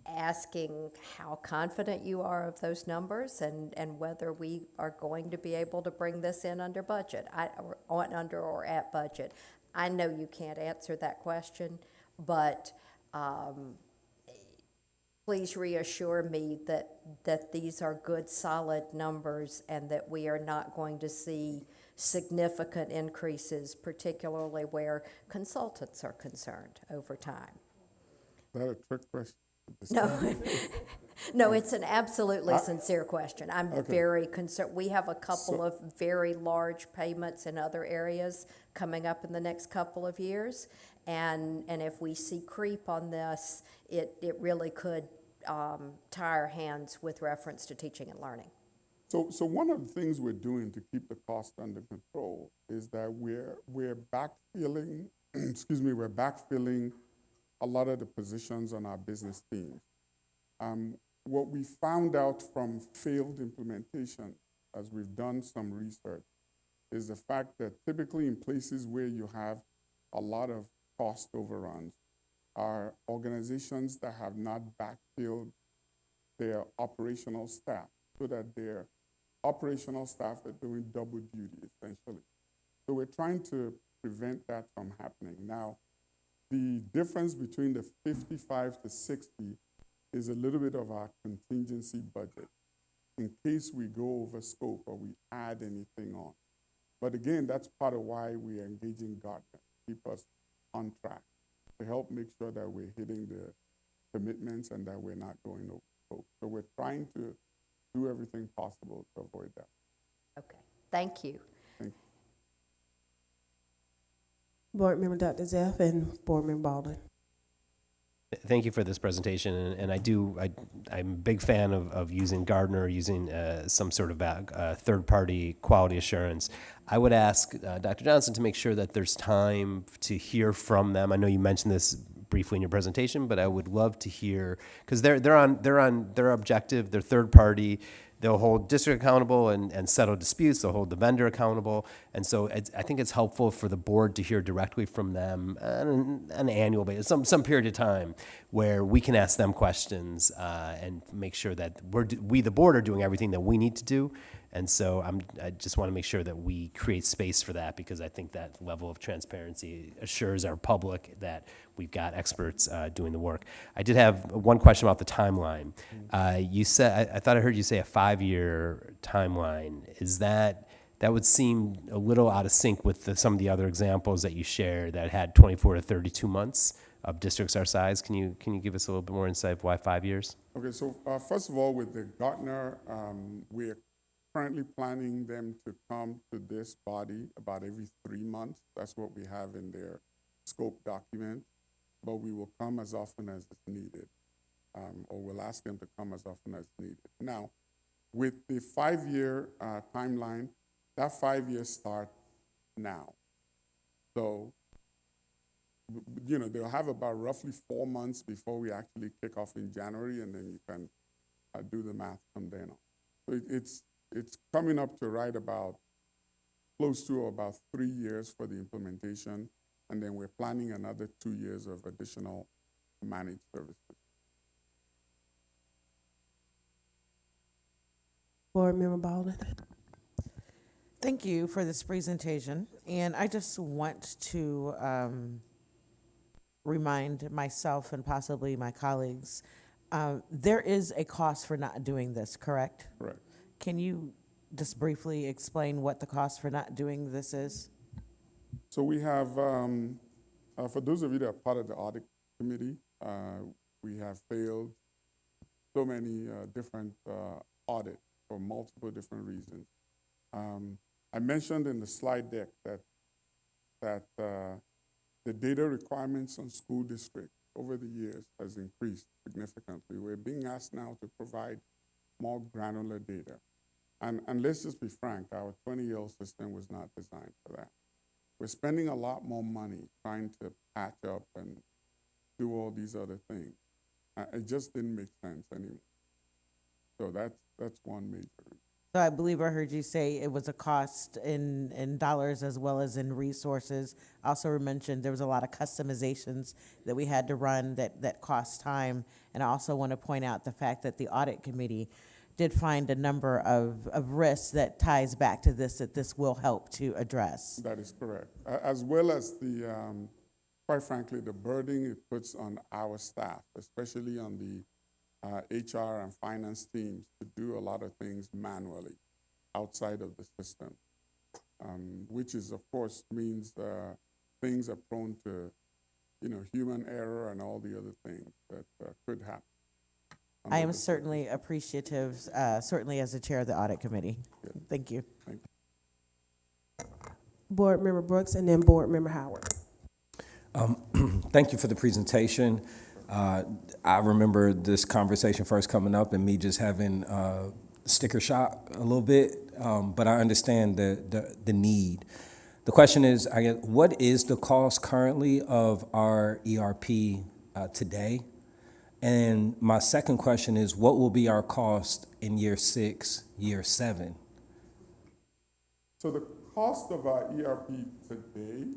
asking how confident you are of those numbers and whether we are going to be able to bring this in under budget, under or at budget. I know you can't answer that question, but please reassure me that these are good, solid numbers and that we are not going to see significant increases, particularly where consultants are concerned over time. Is that a trick question? No, no, it's an absolutely sincere question. I'm very concerned. We have a couple of very large payments in other areas coming up in the next couple of years. And if we see creep on this, it really could tie our hands with reference to teaching and learning. So one of the things we're doing to keep the cost under control is that we're backfilling, we're backfilling a lot of the positions on our business teams. What we found out from failed implementation, as we've done some research, is the fact that typically in places where you have a lot of cost overruns are organizations that have not backfilled their operational staff so that their operational staff are doing double duty, essentially. So we're trying to prevent that from happening. Now, the difference between the 55 to 60 is a little bit of our contingency budget in case we go over scope or we add anything on. But again, that's part of why we are engaging Gardner to keep us on track, to help make sure that we're hitting the commitments and that we're not going over scope. So we're trying to do everything possible to avoid that. Okay, thank you. Board Member Dr. Zeff and Board Member Baldwin. Thank you for this presentation, and I'm a big fan of using Gardner, using some sort of third-party quality assurance. I would ask Dr. Johnson to make sure that there's time to hear from them. I know you mentioned this briefly in your presentation, but I would love to hear, because they're objective, they're third-party. They'll hold district accountable and settle disputes. They'll hold the vendor accountable. And so I think it's helpful for the board to hear directly from them on an annual basis, some period of time where we can ask them questions and make sure that we, the board, are doing everything that we need to do. And so I just want to make sure that we create space for that, because I think that level of transparency assures our public that we've got experts doing the work. I did have one question about the timeline. You said, I thought I heard you say a 5-year timeline. Is that would seem a little out of sync with some of the other examples that you shared that had 24 to 32 months of districts our size. Can you give us a little bit more insight of why 5 years? Okay, so first of all, with the Gartner, we're currently planning them to come to this body about every 3 months. That's what we have in their scope document, but we will come as often as it's needed, or we'll ask them to come as often as needed. Now, with the 5-year timeline, that 5 years start now. So, they'll have about roughly 4 months before we actually kick off in January, and then you can do the math from then on. So it's coming up to right about close to about 3 years for the implementation, and then we're planning another 2 years of additional managed services. Board Member Baldwin. Thank you for this presentation, and I just want to remind myself and possibly my colleagues, there is a cost for not doing this, correct? Correct. Can you just briefly explain what the cost for not doing this is? So we have, for those of you that are part of the audit committee, we have failed so many different audits for multiple different reasons. I mentioned in the slide deck that the data requirements on school districts over the years has increased significantly. We're being asked now to provide more granular data. And let's just be frank, our 20-year-old system was not designed for that. We're spending a lot more money trying to patch up and do all these other things. It just didn't make sense anymore. So that's one major reason. So I believe I heard you say it was a cost in dollars as well as in resources. I also mentioned there was a lot of customizations that we had to run that cost time. And I also want to point out the fact that the audit committee did find a number of risks that ties back to this, that this will help to address. That is correct. As well as the, quite frankly, the burden it puts on our staff, especially on the HR and finance teams, to do a lot of things manually outside of the system, which is, of course, means things are prone to, human error and all the other things that could happen. I am certainly appreciative, certainly as the chair of the audit committee. Yeah. Thank you. Thank you. Board Member Brooks, and then Board Member Howard. Thank you for the presentation. I remember this conversation first coming up and me just having sticker shock a little bit, but I understand the need. The question is, I guess, what is the cost currently of our ERP today? And my second question is, what will be our cost in year 6, year 7? So the cost of our ERP today,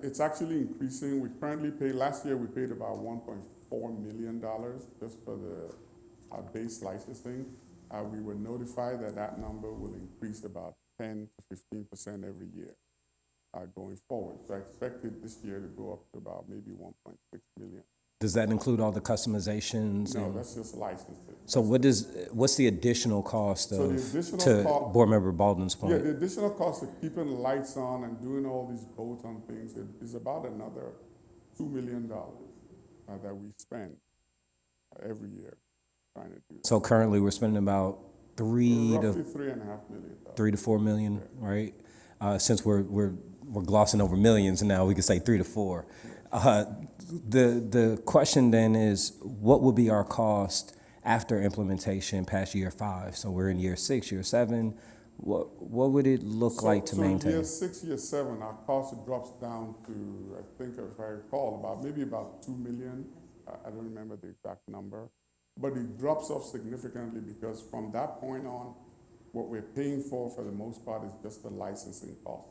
it's actually increasing. We currently pay, last year we paid about $1.4 million just for our base licensing. We were notified that number will increase about 10 to 15% every year going forward. So I expect it this year to go up to about maybe 1.6 million. Does that include all the customizations? No, that's just licensing. So what's the additional cost So the of, additional to cost- Board Member Baldwin's point? Yeah, the additional cost of keeping the lights on and doing all these bolt-on things is about another $2 million that we spend every year trying to do. So currently, we're spending about Roughly $3.5 million. 3 to 4 million, right? Since we're glossing over millions now, we could say 3 to 4. The question then is, what will be our cost after implementation past year 5? So we're in year 6, year 7. What would it look like to maintain? So year 6, year 7, our cost drops down to, I think if I recall, about 2 million. I don't remember the exact number. But it drops off significantly because from that point on, what we're paying for the most part, is just the licensing cost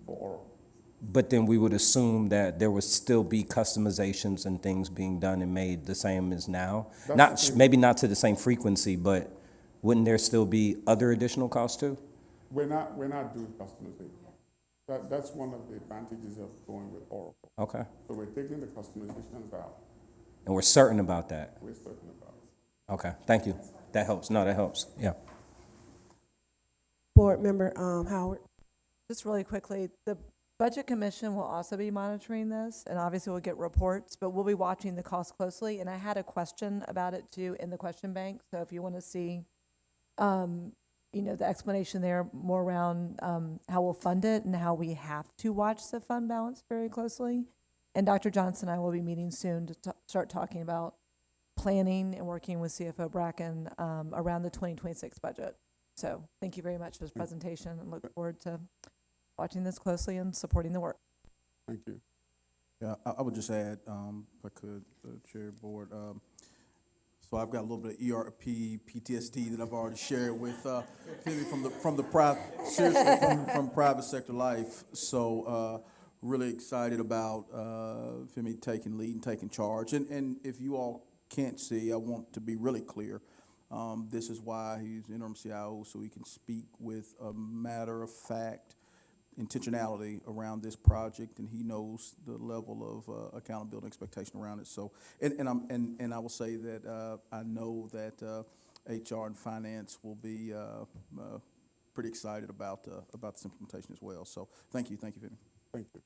for Oracle. But then we would assume that there would still be customizations and things being done and made the same as now. That's the thing. Maybe not to the same frequency, but wouldn't there still be other additional costs too? We're not doing customization. That's one of the advantages of going with Oracle. Okay. So we're taking the customizations out. And we're certain about that? We're certain about it. Okay, thank you. That helps. No, that helps. Yeah. Board Member Howard. Just really quickly, the Budget Commission will also be monitoring this, and obviously we'll get reports, but we'll be watching the cost closely. And I had a question about it too in the question bank, so if you want to see, the explanation there more around how we'll fund it and how we have to watch the fund balance very closely. And Dr. Johnson and I will be meeting soon to start talking about planning and working with CFO Bracken around the 2026 budget. So thank you very much for this presentation and look forward to watching this closely and supporting the work. Thank you. Yeah, I would just add, if I could, Chair, Board. So I've got a little bit of ERP PTSD that I've already shared with Phoebe from private sector life. So really excited about Femi taking lead and taking charge. And if you all can't see, I want to be really clear. This is why he's interim CIO, so he can speak with a matter of fact intentionality around this project, and he knows the level of accountability and expectation around it. So, and I will say that I know that HR and finance will be pretty excited about this implementation as well. So, thank you, Vinny. Thank you.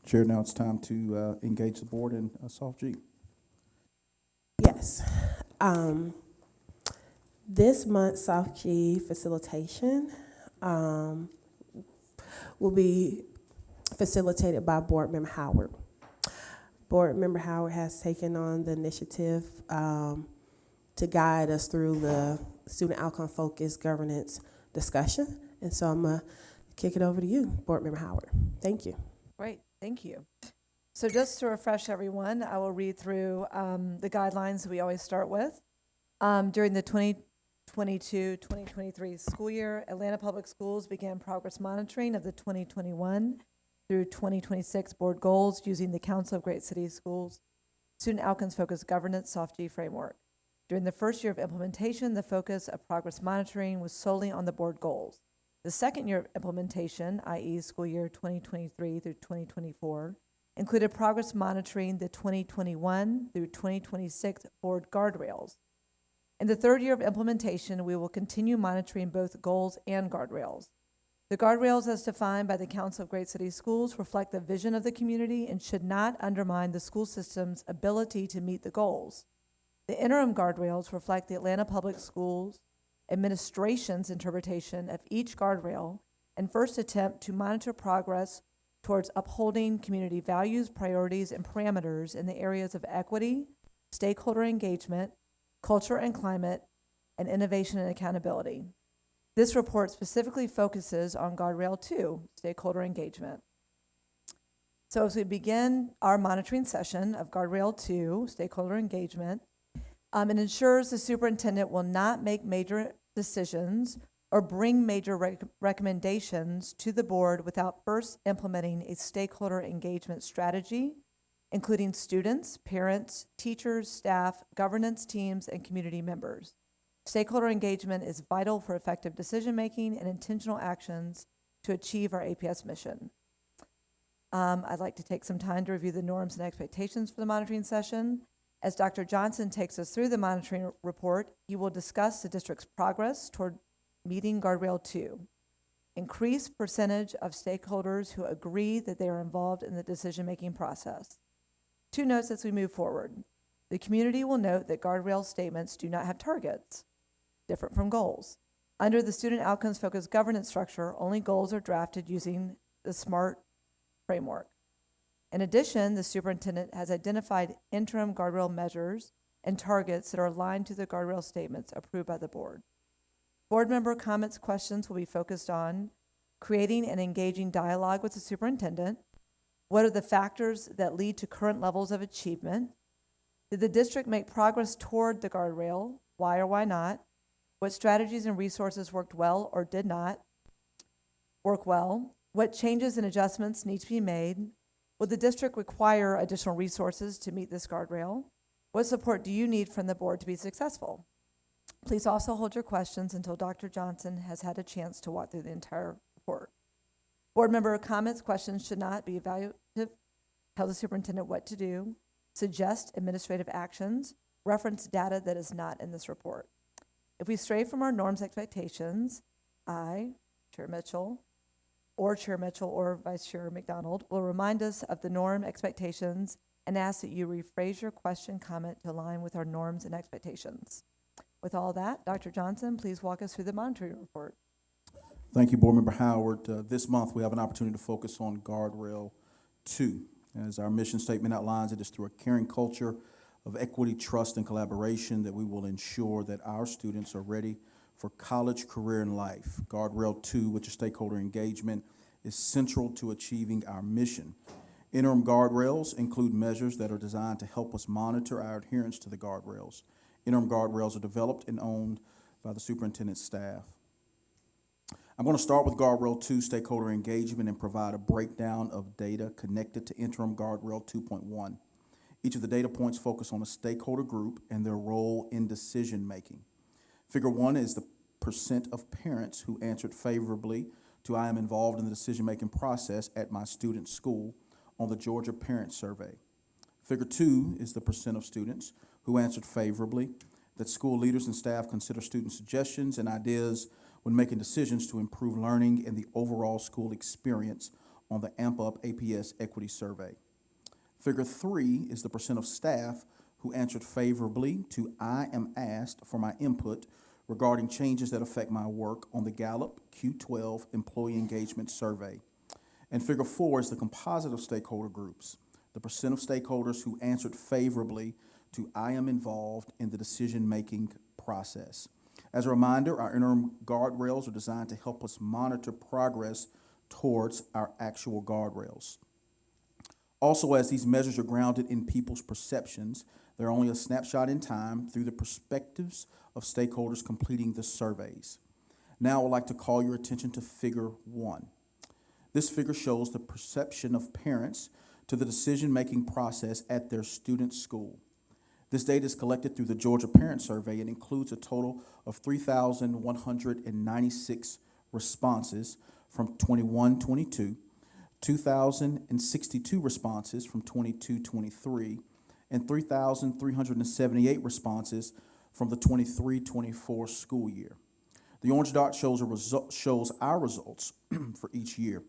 Chair, now it's time to engage the board in Soft G. Yes. This month's Soft G facilitation will be facilitated by Board Member Howard. Board Member Howard has taken on the initiative to guide us through the student outcome focused governance discussion. And so I'm going to kick it over to you, Board Member Howard. Thank you. Great, thank you. So just to refresh everyone, I will read through the guidelines we always start with. During the 2022-2023 school year, Atlanta Public Schools began progress monitoring of the 2021 through 2026 board goals using the Council of Great City Schools Student Outcomes Focused Governance Soft G framework. During the first year of implementation, the focus of progress monitoring was solely on the board goals. The second year of implementation, i.e. school year 2023 through 2024, included progress monitoring the 2021 through 2026 board guardrails. In the third year of implementation, we will continue monitoring both goals and guardrails. The guardrails as defined by the Council of Great City Schools reflect the vision of the community and should not undermine the school system's ability to meet the goals. The interim guardrails reflect the Atlanta Public Schools Administration's interpretation of each guardrail and first attempt to monitor progress towards upholding community values, priorities, and parameters in the areas of equity, stakeholder engagement, culture and climate, and innovation and accountability. This report specifically focuses on Guardrail 2, stakeholder engagement. So as we begin our monitoring session of Guardrail 2, stakeholder engagement, it ensures the superintendent will not make major decisions or bring major recommendations to the board without first implementing a stakeholder engagement strategy, including students, parents, teachers, staff, governance teams, and community members. Stakeholder engagement is vital for effective decision-making and intentional actions to achieve our APS mission. I'd like to take some time to review the norms and expectations for the monitoring session. As Dr. Johnson takes us through the monitoring report, he will discuss the district's progress toward meeting Guardrail 2. Increased percentage of stakeholders who agree that they are involved in the decision-making process. 2 notes as we move forward. The community will note that Guardrail statements do not have targets, different from goals. Under the Student Outcomes Focused Governance structure, only goals are drafted using the SMART framework. In addition, the superintendent has identified interim guardrail measures and targets that are aligned to the guardrail statements approved by the board. Board member comments, questions will be focused on creating and engaging dialogue with the superintendent. What are the factors that lead to current levels of achievement? Did the district make progress toward the guardrail? Why or why not? What strategies and resources worked well or did not work well? What changes and adjustments need to be made? Will the district require additional resources to meet this guardrail? What support do you need from the board to be successful? Please also hold your questions until Dr. Johnson has had a chance to walk through the entire report. Board member comments, questions should not be evaluative, tell the superintendent what to do, suggest administrative actions, reference data that is not in this report. If we stray from our norms expectations, I, Chair Mitchell or Vice Chair McDonald will remind us of the norm expectations and ask that you rephrase your question comment to align with our norms and expectations. With all that, Dr. Johnson, please walk us through the monitoring report. Thank you, Board Member Howard. This month, we have an opportunity to focus on Guardrail 2. As our mission statement outlines, it is through a caring culture of equity, trust, and collaboration that we will ensure that our students are ready for college, career, and life. Guardrail 2, which is stakeholder engagement, is central to achieving our mission. Interim guardrails include measures that are designed to help us monitor our adherence to the guardrails. Interim guardrails are developed and owned by the superintendent's staff. I'm going to start with Guardrail 2, stakeholder engagement, and provide a breakdown of data connected to Interim Guardrail 2.1. Each of the data points focus on a stakeholder group and their role in decision-making. Figure 1 is the percent of parents who answered favorably to I am involved in the decision-making process at my student's school on the Georgia Parent Survey. Figure 2 is the percent of students who answered favorably that school leaders and staff consider student suggestions and ideas when making decisions to improve learning and the overall school experience on the AMP Up APS Equity Survey. Figure 3 is the percent of staff who answered favorably to I am asked for my input regarding changes that affect my work on the Gallup Q12 Employee Engagement Survey. And figure 4 is the composite of stakeholder groups, the percent of stakeholders who answered favorably to I am involved in the decision-making process. As a reminder, our interim guardrails are designed to help us monitor progress towards our actual guardrails. Also, as these measures are grounded in people's perceptions, they're only a snapshot in time through the perspectives of stakeholders completing the surveys. Now I would like to call your attention to Figure 1. This figure shows the perception of parents to the decision-making process at their student's school. This data is collected through the Georgia Parent Survey and includes a total of 3,196 responses from 21-22, 2,062 responses from 22-23, and 3,378 responses from the 23-24 school year. The orange dot shows our results for each year.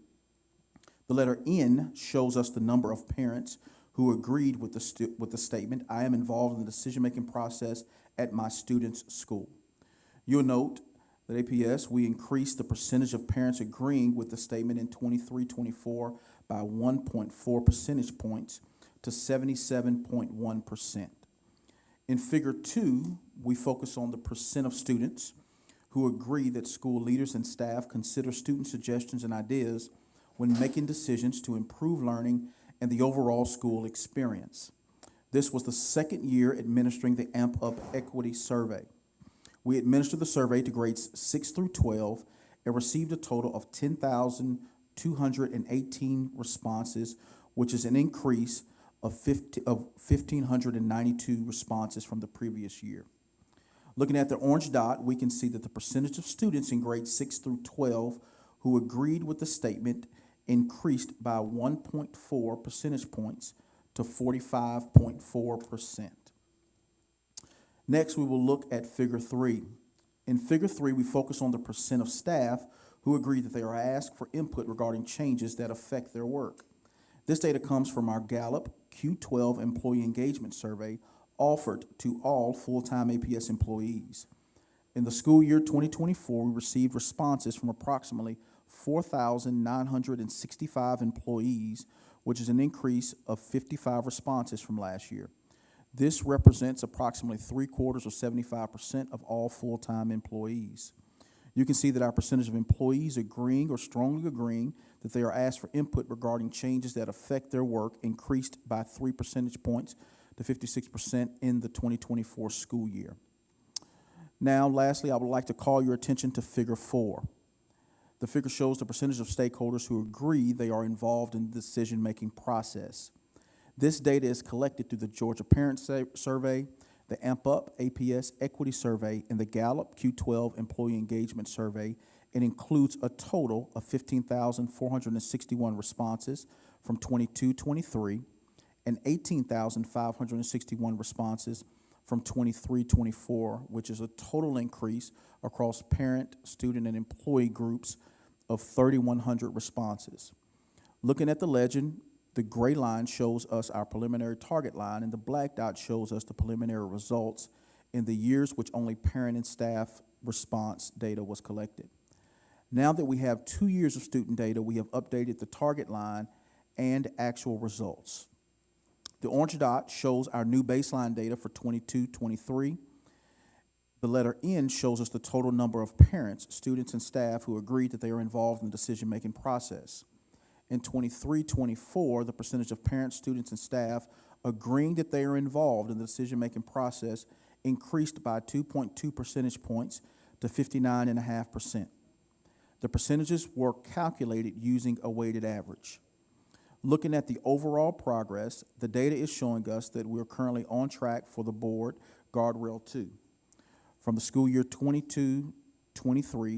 The letter N shows us the number of parents who agreed with the statement, I am involved in the decision-making process at my student's school. You'll note that APS, we increased the percentage of parents agreeing with the statement in 23-24 by 1.4 percentage points to 77.1%. In Figure 2, we focus on the percent of students who agree that school leaders and staff consider student suggestions and ideas when making decisions to improve learning and the overall school experience. This was the second year administering the AMP Up Equity Survey. We administered the survey to grades 6 through 12 and received a total of 10,218 responses, which is an increase of 1,592 responses from the previous year. Looking at the orange dot, we can see that the percentage of students in grades 6 through 12 who agreed with the statement increased by 1.4 percentage points to 45.4%. Next, we will look at Figure 3. In Figure 3, we focus on the percent of staff who agree that they are asked for input regarding changes that affect their work. This data comes from our Gallup Q12 Employee Engagement Survey offered to all full-time APS employees. In the school year 2024, we received responses from approximately 4,965 employees, which is an increase of 55 responses from last year. This represents approximately 3/4 or 75% of all full-time employees. You can see that our percentage of employees agreeing or strongly agreeing that they are asked for input regarding changes that affect their work increased by 3 percentage points to 56% in the 2024 school year. Now, lastly, I would like to call your attention to Figure 4. The figure shows the percentage of stakeholders who agree they are involved in the decision-making process. This data is collected through the Georgia Parent Survey, the AMP-UP APS Equity Survey, and the Gallup Q12 Employee Engagement Survey, and includes a total of 15,461 responses from 22-23 and 18,561 responses from 23-24, which is a total increase across parent, student, and employee groups of 3,100 responses. Looking at the legend, the gray line shows us our preliminary target line, and the black dot shows us the preliminary results in the years which only parent and staff response data was collected. Now that we have 2 years of student data, we have updated the target line and actual results. The orange dot shows our new baseline data for 22-23. The letter N shows us the total number of parents, students, and staff who agreed that they are involved in the decision-making process. In 23-24, the percentage of parents, students, and staff agreeing that they are involved in the decision-making process increased by 2.2 percentage points to 59.5%. The percentages were calculated using a weighted average. Looking at the overall progress, the data is showing us that we are currently on track for the board Guardrail 2. From the school year 22-23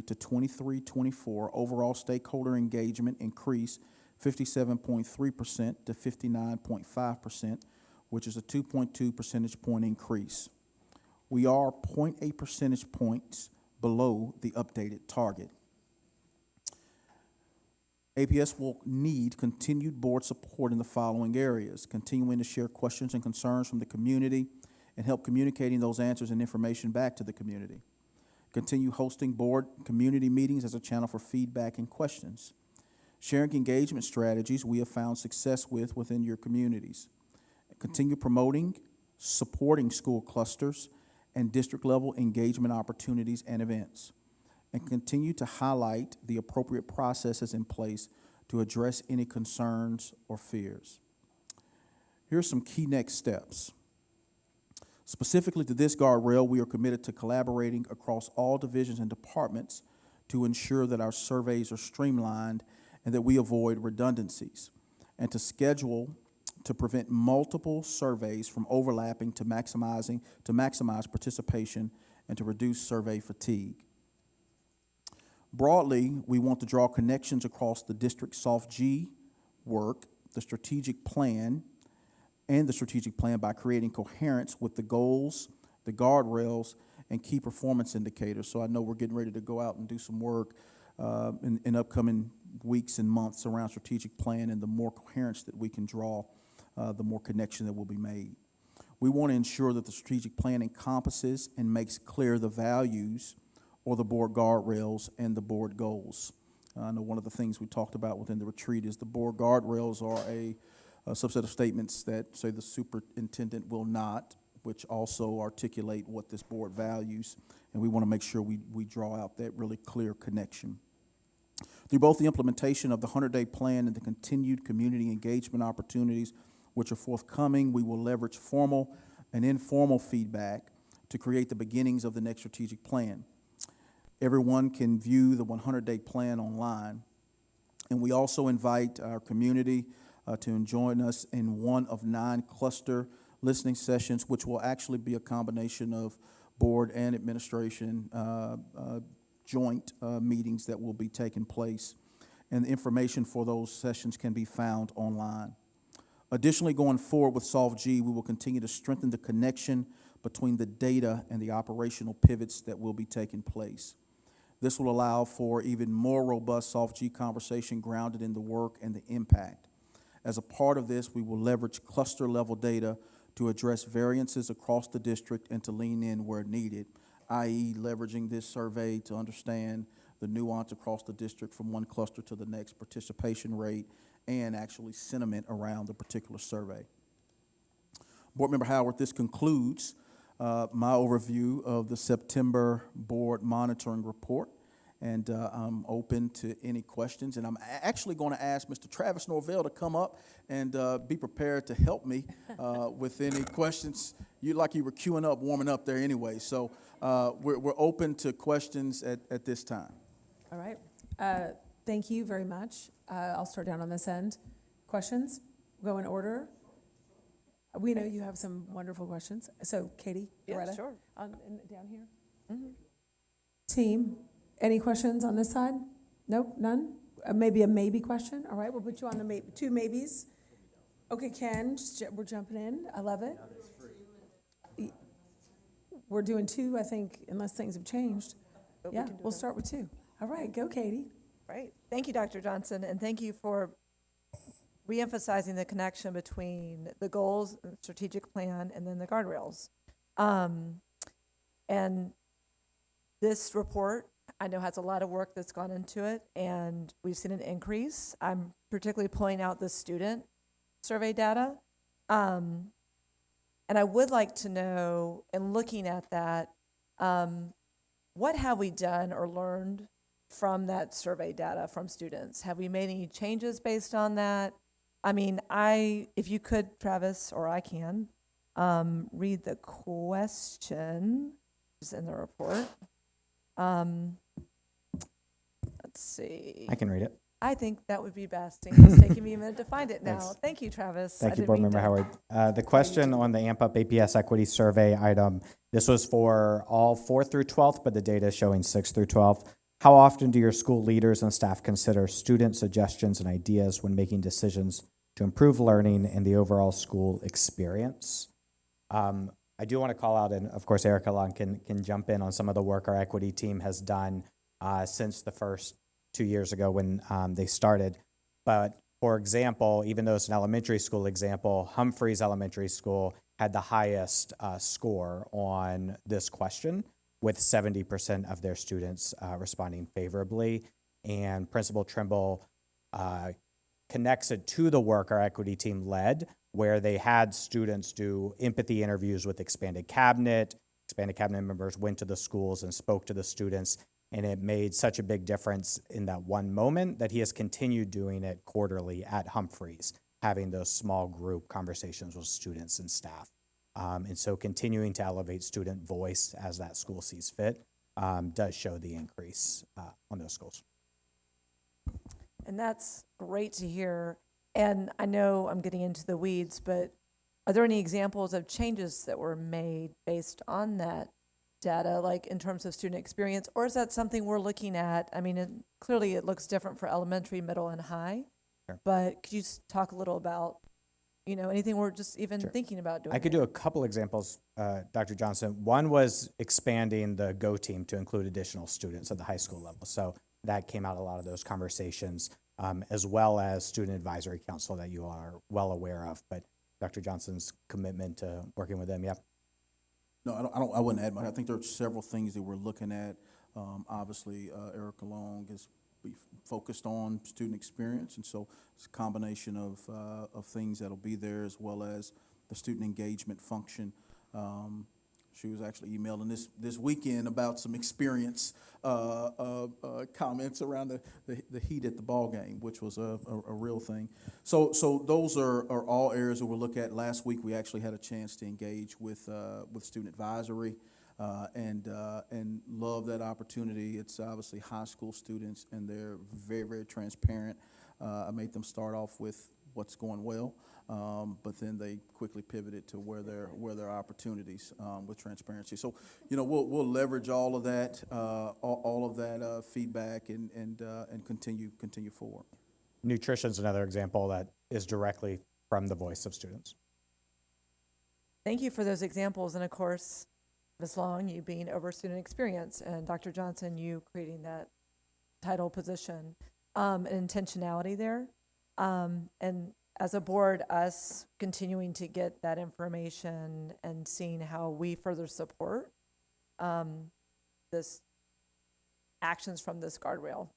to 23-24, overall stakeholder engagement increased 57.3% to 59.5%, which is a 2.2 percentage point increase. We are 0.8 percentage points below the updated target. APS will need continued board support in the following areas: continuing to share questions and concerns from the community and help communicating those answers and information back to the community. Continue hosting board community meetings as a channel for feedback and questions. Sharing engagement strategies we have found success with within your communities. Continue promoting, supporting school clusters and district-level engagement opportunities and events. And continue to highlight the appropriate processes in place to address any concerns or fears. Here are some key next steps. Specifically to this guardrail, we are committed to collaborating across all divisions and departments to ensure that our surveys are streamlined and that we avoid redundancies, and to schedule to prevent multiple surveys from overlapping to maximize participation and to reduce survey fatigue. Broadly, we want to draw connections across the district SOFG work, the strategic plan, and the strategic plan by creating coherence with the goals, the guardrails, and key performance indicators. So I know we're getting ready to go out and do some work in upcoming weeks and months around strategic plan, and the more coherence that we can draw, the more connection that will be made. We want to ensure that the strategic plan encompasses and makes clear the values or the board guardrails and the board goals. I know one of the things we talked about within the retreat is the board guardrails are a subset of statements that say the superintendent will not, which also articulate what this board values, and we want to make sure we draw out that really clear connection. Through both the implementation of the 100-day plan and the continued community engagement opportunities which are forthcoming, we will leverage formal and informal feedback to create the beginnings of the next strategic plan. Everyone can view the 100-day plan online, and we also invite our community to join us in one of 9 cluster listening sessions, which will actually be a combination of board and administration joint meetings that will be taking place. And the information for those sessions can be found online. Additionally, going forward with SOFG, we will continue to strengthen the connection between the data and the operational pivots that will be taking place. This will allow for even more robust SOFG conversation grounded in the work and the impact. As a part of this, we will leverage cluster-level data to address variances across the district and to lean in where needed, i.e. leveraging this survey to understand the nuance across the district from one cluster to the next, participation rate, and actually sentiment around the particular survey. Board Member Howard, this concludes my overview of the September board monitoring report, and I'm open to any questions. And I'm actually going to ask Mr. Travis Norvell to come up and be prepared to help me with any questions. You were queuing up, warming up there anyway. So we're open to questions at this time. All right. Thank you very much. I'll start down on this end. Questions? Go in order. We know you have some wonderful questions. So Katie, Loretta? sure. Down here? Team, any questions on this side? Nope, none? Maybe a maybe question? All right, we'll put you on the two maybes. Okay, Ken, we're jumping in. I love it. We're doing two, I think, unless things have changed. But we Yeah, can do we'll that. start with two. All right, go Katie. Right. Thank you, Dr. Johnson, and thank you for reemphasizing the connection between the goals, and strategic plan, and then the guardrails. And this report, I know, has a lot of work that's gone into it, and we've seen an increase. I'm particularly pulling out the student survey data. And I would like to know, in looking at that, what have we done or learned from that survey data from students? Have we made any changes based on that? I mean, if you could, Travis, or I can, read the question, which is in the report. Let's see. I can read it. I think that would be best. It's taking me a minute to find it now. Thanks. Thank you, Travis. Thank I you, didn't Board mean Member to- Howard. The question on the AMP Up APS Equity Survey item, this was for all 4th through 12th, but the data is showing 6th through 12th. How often do your school leaders and staff consider student suggestions and ideas when making decisions to improve learning and the overall school experience? I do want to call out, and of course Erica Long can jump in on some of the work our equity team has done since the first 2 years ago when they started. But for example, even though it's an elementary school example, Humphreys Elementary School had the highest score on this question, with 70% of their students responding favorably. And Principal Trimble connects it to the work our equity team led, where they had students do empathy interviews with Expanded Cabinet. Expanded Cabinet members went to the schools and spoke to the students, and it made such a big difference in that one moment that he has continued doing it quarterly at Humphreys, having those small group conversations with students and staff. And so continuing to elevate student voice as that school sees fit does show the increase on those schools. And that's great to hear. And I know I'm getting into the weeds, but are there any examples of changes that were made based on that data, like in terms of student experience? Or is that something we're looking at? I mean, clearly it looks different for elementary, middle, and high. Sure. But could you talk a little about, anything we're just even thinking about doing? I could do a couple examples, Dr. Johnson. One was expanding the GO team to include additional students at the high school level. So that came out of a lot of those conversations, as well as Student Advisory Council that you are well aware of. But Dr. Johnson's commitment to working with them, yeah. No, I wouldn't add much. I think there are several things that we're looking at. Obviously, Erica Long is focused on student experience, and so it's a combination of things that'll be there, as well as the student engagement function. She was actually emailing this weekend about some experience comments around the heat at the ball game, which was a real thing. So those are all areas that we'll look at. Last week we actually had a chance to engage with student advisory and love that opportunity. It's obviously high school students, and they're very, very transparent. I made them start off with what's going well. But then they quickly pivoted to where there are opportunities with transparency. So, we'll leverage all of that, feedback, and continue forward. Nutrition's another example that is directly from the voice of students. Thank you for those examples. And of course, Ms. Long, you being over student experience, and Dr. Johnson, you creating that title position, and intentionality there. And as a board, us continuing to get that information and seeing how we further support this actions from this guardrail.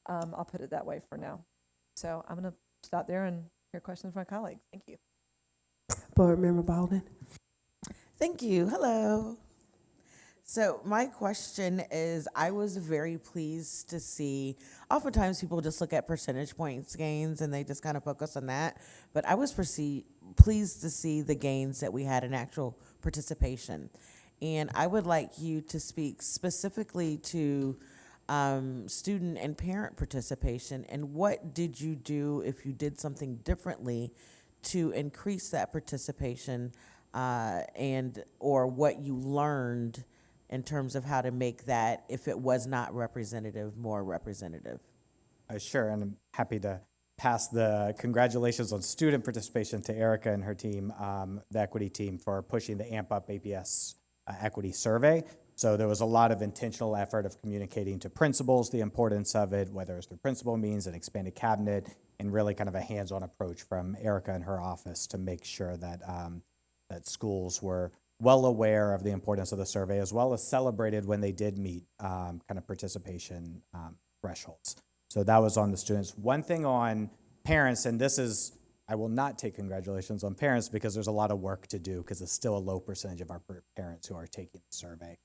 I'll put it that way for now. So I'm going to stop there and hear questions from my colleagues. Thank you. Board Member Baldwin. Thank you. Hello. So my question is, I was very pleased to see, oftentimes people just look at percentage points gains and they just kind of focus on that, but I was pleased to see the gains that we had in actual participation. And I would like you to speak specifically to student and parent participation, and what did you do if you did something differently to increase that participation, and or what you learned in terms of how to make that, if it was not representative, more representative? Sure, and I'm happy to pass the congratulations on student participation to Erica and her team, the equity team, for pushing the AMP Up APS equity survey. So there was a lot of intentional effort of communicating to principals the importance of it, whether it's through principal means, an expanded cabinet, and really kind of a hands-on approach from Erica and her office to make sure that that schools were well aware of the importance of the survey, as well as celebrated when they did meet kind of participation thresholds. So that was on the students. One thing on parents, and this is, I will not take congratulations on parents because there's a lot of work to do because it's still a low percentage of our parents who are taking the survey.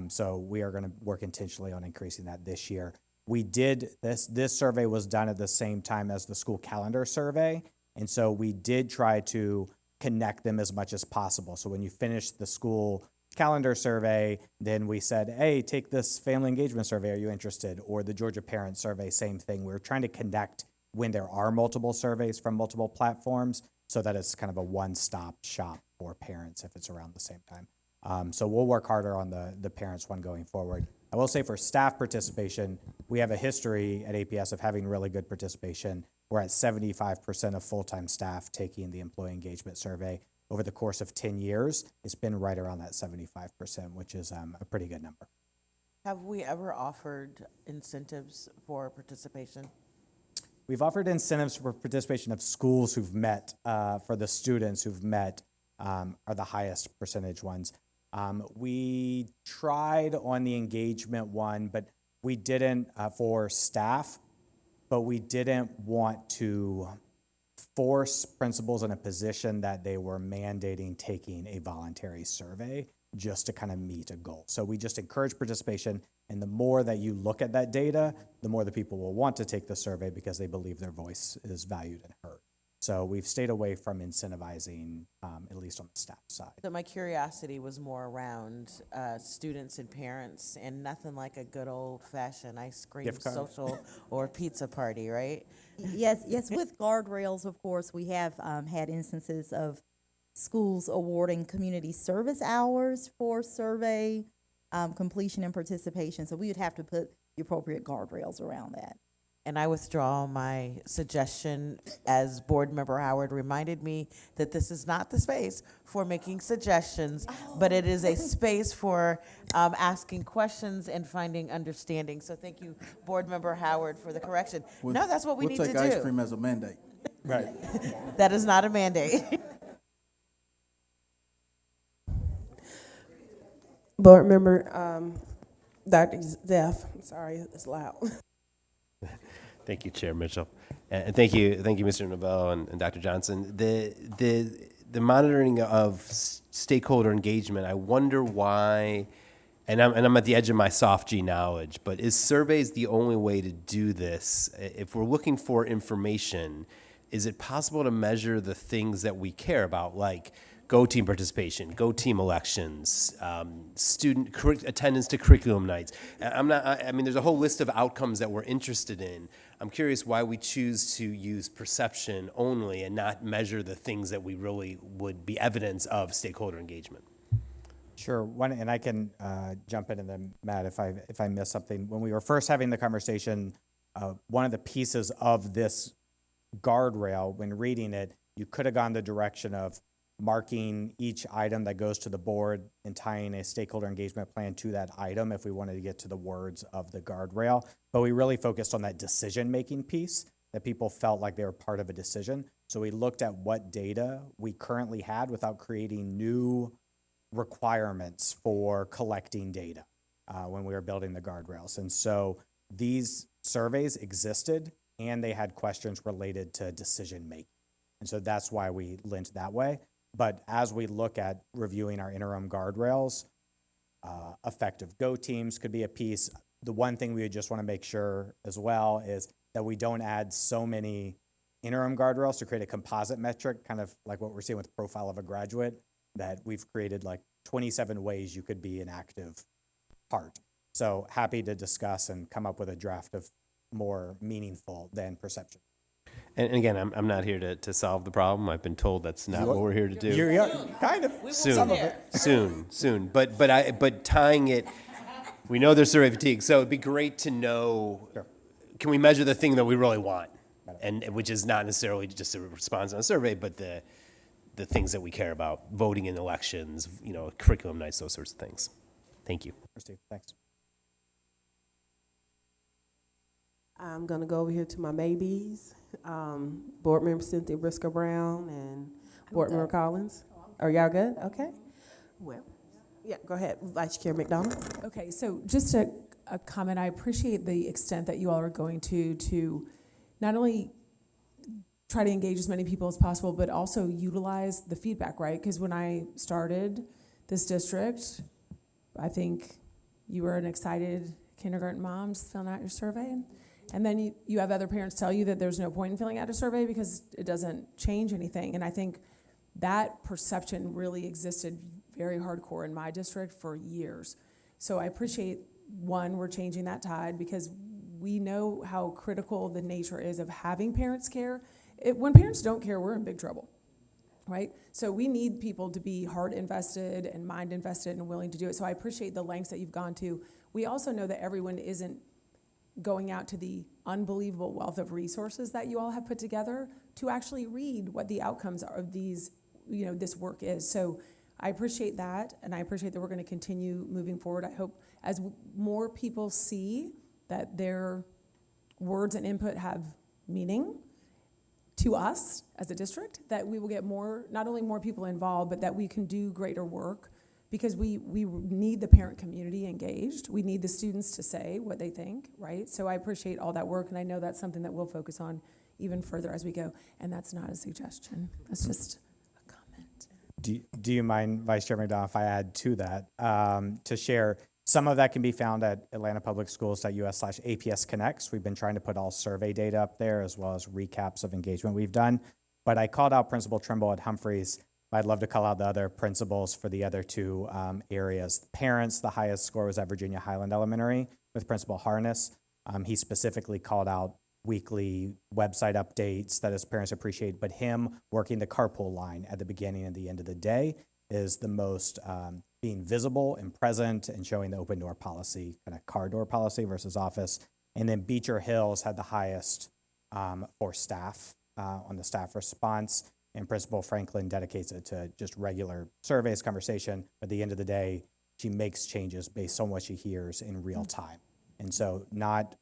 So we are going to work intentionally on increasing that this year. We did, this survey was done at the same time as the school calendar survey. And so we did try to connect them as much as possible. So when you finish the school calendar survey, then we said, hey, take this family engagement survey, are you interested? Or the Georgia Parent Survey, same thing. We're trying to connect when there are multiple surveys from multiple platforms so that it's kind of a one-stop shop for parents if it's around the same time. So we'll work harder on the parents one going forward. I will say for staff participation, we have a history at APS of having really good participation. We're at 75% of full-time staff taking the employee engagement survey. Over the course of 10 years, it's been right around that 75%, which is a pretty good number. Have we ever offered incentives for participation? We've offered incentives for participation of schools who've met, for the students who've met, are the highest percentage ones. We tried on the engagement one, but we didn't for staff, but we didn't want to force principals in a position that they were mandating taking a voluntary survey just to kind of meet a goal. So we just encourage participation, and the more that you look at that data, the more the people will want to take the survey because they believe their voice is valued and heard. So we've stayed away from incentivizing, at least on the staff side. So my curiosity was more around students and parents, and nothing like a good old-fashioned ice cream Gift card. social or pizza party, right? Yes, with guardrails, of course, we have had instances of schools awarding community service hours for survey completion and participation. So we would have to put the appropriate guardrails around that. And I withdraw my suggestion, as Board Member Howard reminded me that this is not the space for making suggestions, but it is a space for asking questions and finding understanding. So thank you, Board Member Howard, for the correction. No, that's what we need to do. We'll take ice cream as a mandate. Right. That is not a mandate. Board Member Dr. Zeff, I'm sorry, it's loud. Thank you, Chair Mitchell, and thank you, Mr. Novell and Dr. Johnson. The monitoring of stakeholder engagement. I wonder why, and I'm at the edge of my soft G knowledge, but is surveys the only way to do this? If we're looking for information, is it possible to measure the things that we care about, like Go Team participation, Go Team elections, student attendance to curriculum nights? I mean, there's a whole list of outcomes that we're interested in. I'm curious why we choose to use perception only and not measure the things that we really would be evidence of stakeholder engagement. Sure. One, and I can jump in, and then Matt, if I miss something. When we were first having the conversation, one of the pieces of this guardrail, when reading it, you could have gone the direction of marking each item that goes to the board and tying a stakeholder engagement plan to that item if we wanted to get to the words of the guardrail. But we really focused on that decision-making piece, that people felt like they were part of a decision. So we looked at what data we currently had without creating new requirements for collecting data when we were building the guardrails. And so these surveys existed, and they had questions related to decision-making. And so that's why we lent that way. But as we look at reviewing our interim guardrails, effective Go Teams could be a piece. The one thing we would just want to make sure as well is that we don't add so many interim guardrails to create a composite metric, kind of like what we're seeing with Profile of a Graduate, that we've created like 27 ways you could be an active part. So happy to discuss and come up with a draft of more meaningful than perception. And again, I'm not here to solve the problem. I've been told that's not what we're here to do. You're kind of. Soon, Some of it. soon. But tying it, we know there's survey fatigue, so it'd be great to know, can we measure the thing that we really want? And which is not necessarily just a response on a survey, but the things that we care about, voting in elections, curriculum nights, those sorts of things. Thank you. Steve, thanks. I'm gonna go over here to my maybes. Board Member Cynthia Briscoe Brown and Board Member Collins. Are y'all good? Okay. Well, yeah, go ahead, Vice Chair McDonald. Okay, so just a comment, I appreciate the extent that you all are going to not only try to engage as many people as possible, but also utilize the feedback, right? Because when I started this district, I think you were an excited kindergarten mom just filling out your survey. And then you have other parents tell you that there's no point in filling out a survey because it doesn't change anything. And I think that perception really existed very hardcore in my district for years. So I appreciate, one, we're changing that tide because we know how critical the nature is of having parents care. When parents don't care, we're in big trouble, right? So we need people to be heart invested and mind invested and willing to do it. So I appreciate the lengths that you've gone to. We also know that everyone isn't going out to the unbelievable wealth of resources that you all have put together to actually read what the outcomes are of these, this work is. So I appreciate that, and I appreciate that we're going to continue moving forward. I hope as more people see that their words and input have meaning to us as a district, that we will get not only more people involved, but that we can do greater work because we need the parent community engaged. We need the students to say what they think, right? So I appreciate all that work, and I know that's something that we'll focus on even further as we go. And that's not a suggestion. That's just a comment. Do you mind, Vice Chair McDonald, if I add to that, to share? Some of that can be found at atlantapublicschools.us/APS Connects. We've been trying to put all survey data up there as well as recaps of engagement we've done. But I called out Principal Trimble at Humphreys. I'd love to call out the other principals for the other two areas. Parents, the highest score was at Virginia Highland Elementary with Principal Harness. He specifically called out weekly website updates that his parents appreciate, but him working the carpool line at the beginning and the end of the day is the most being visible and present and showing the open door policy, kind of car door policy versus office. And then Beecher Hills had the highest for staff on the staff response. And Principal Franklin dedicates it to just regular surveys, conversation. At the end of the day, she makes changes based on what she hears in real time. And so not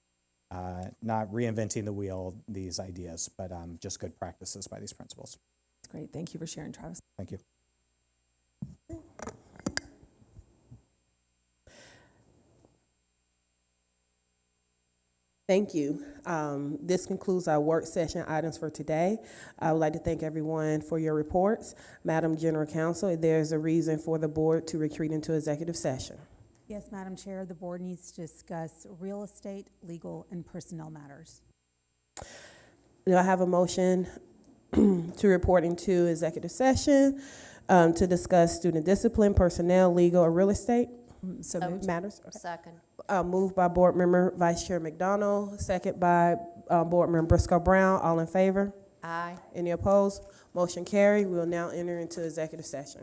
reinventing the wheel, these ideas, but just good practices by these principals. That's great. Thank you for sharing, Travis. Thank you. Thank you. This concludes our work session items for today. I would like to thank everyone for your reports. Madam General Counsel, there's a reason for the board to retreat into executive session. Yes, Madam Chair, the board needs to discuss real estate, legal, and personnel matters. Do I have a motion to report into executive session to discuss student discipline, personnel, legal, or real estate So moved. matters? Okay. Second. Moved by Board Member Vice Chair McDonald, second by Board Member Briscoe Brown. All in favor? Aye. Any opposed? Motion carried. We will now enter into executive session.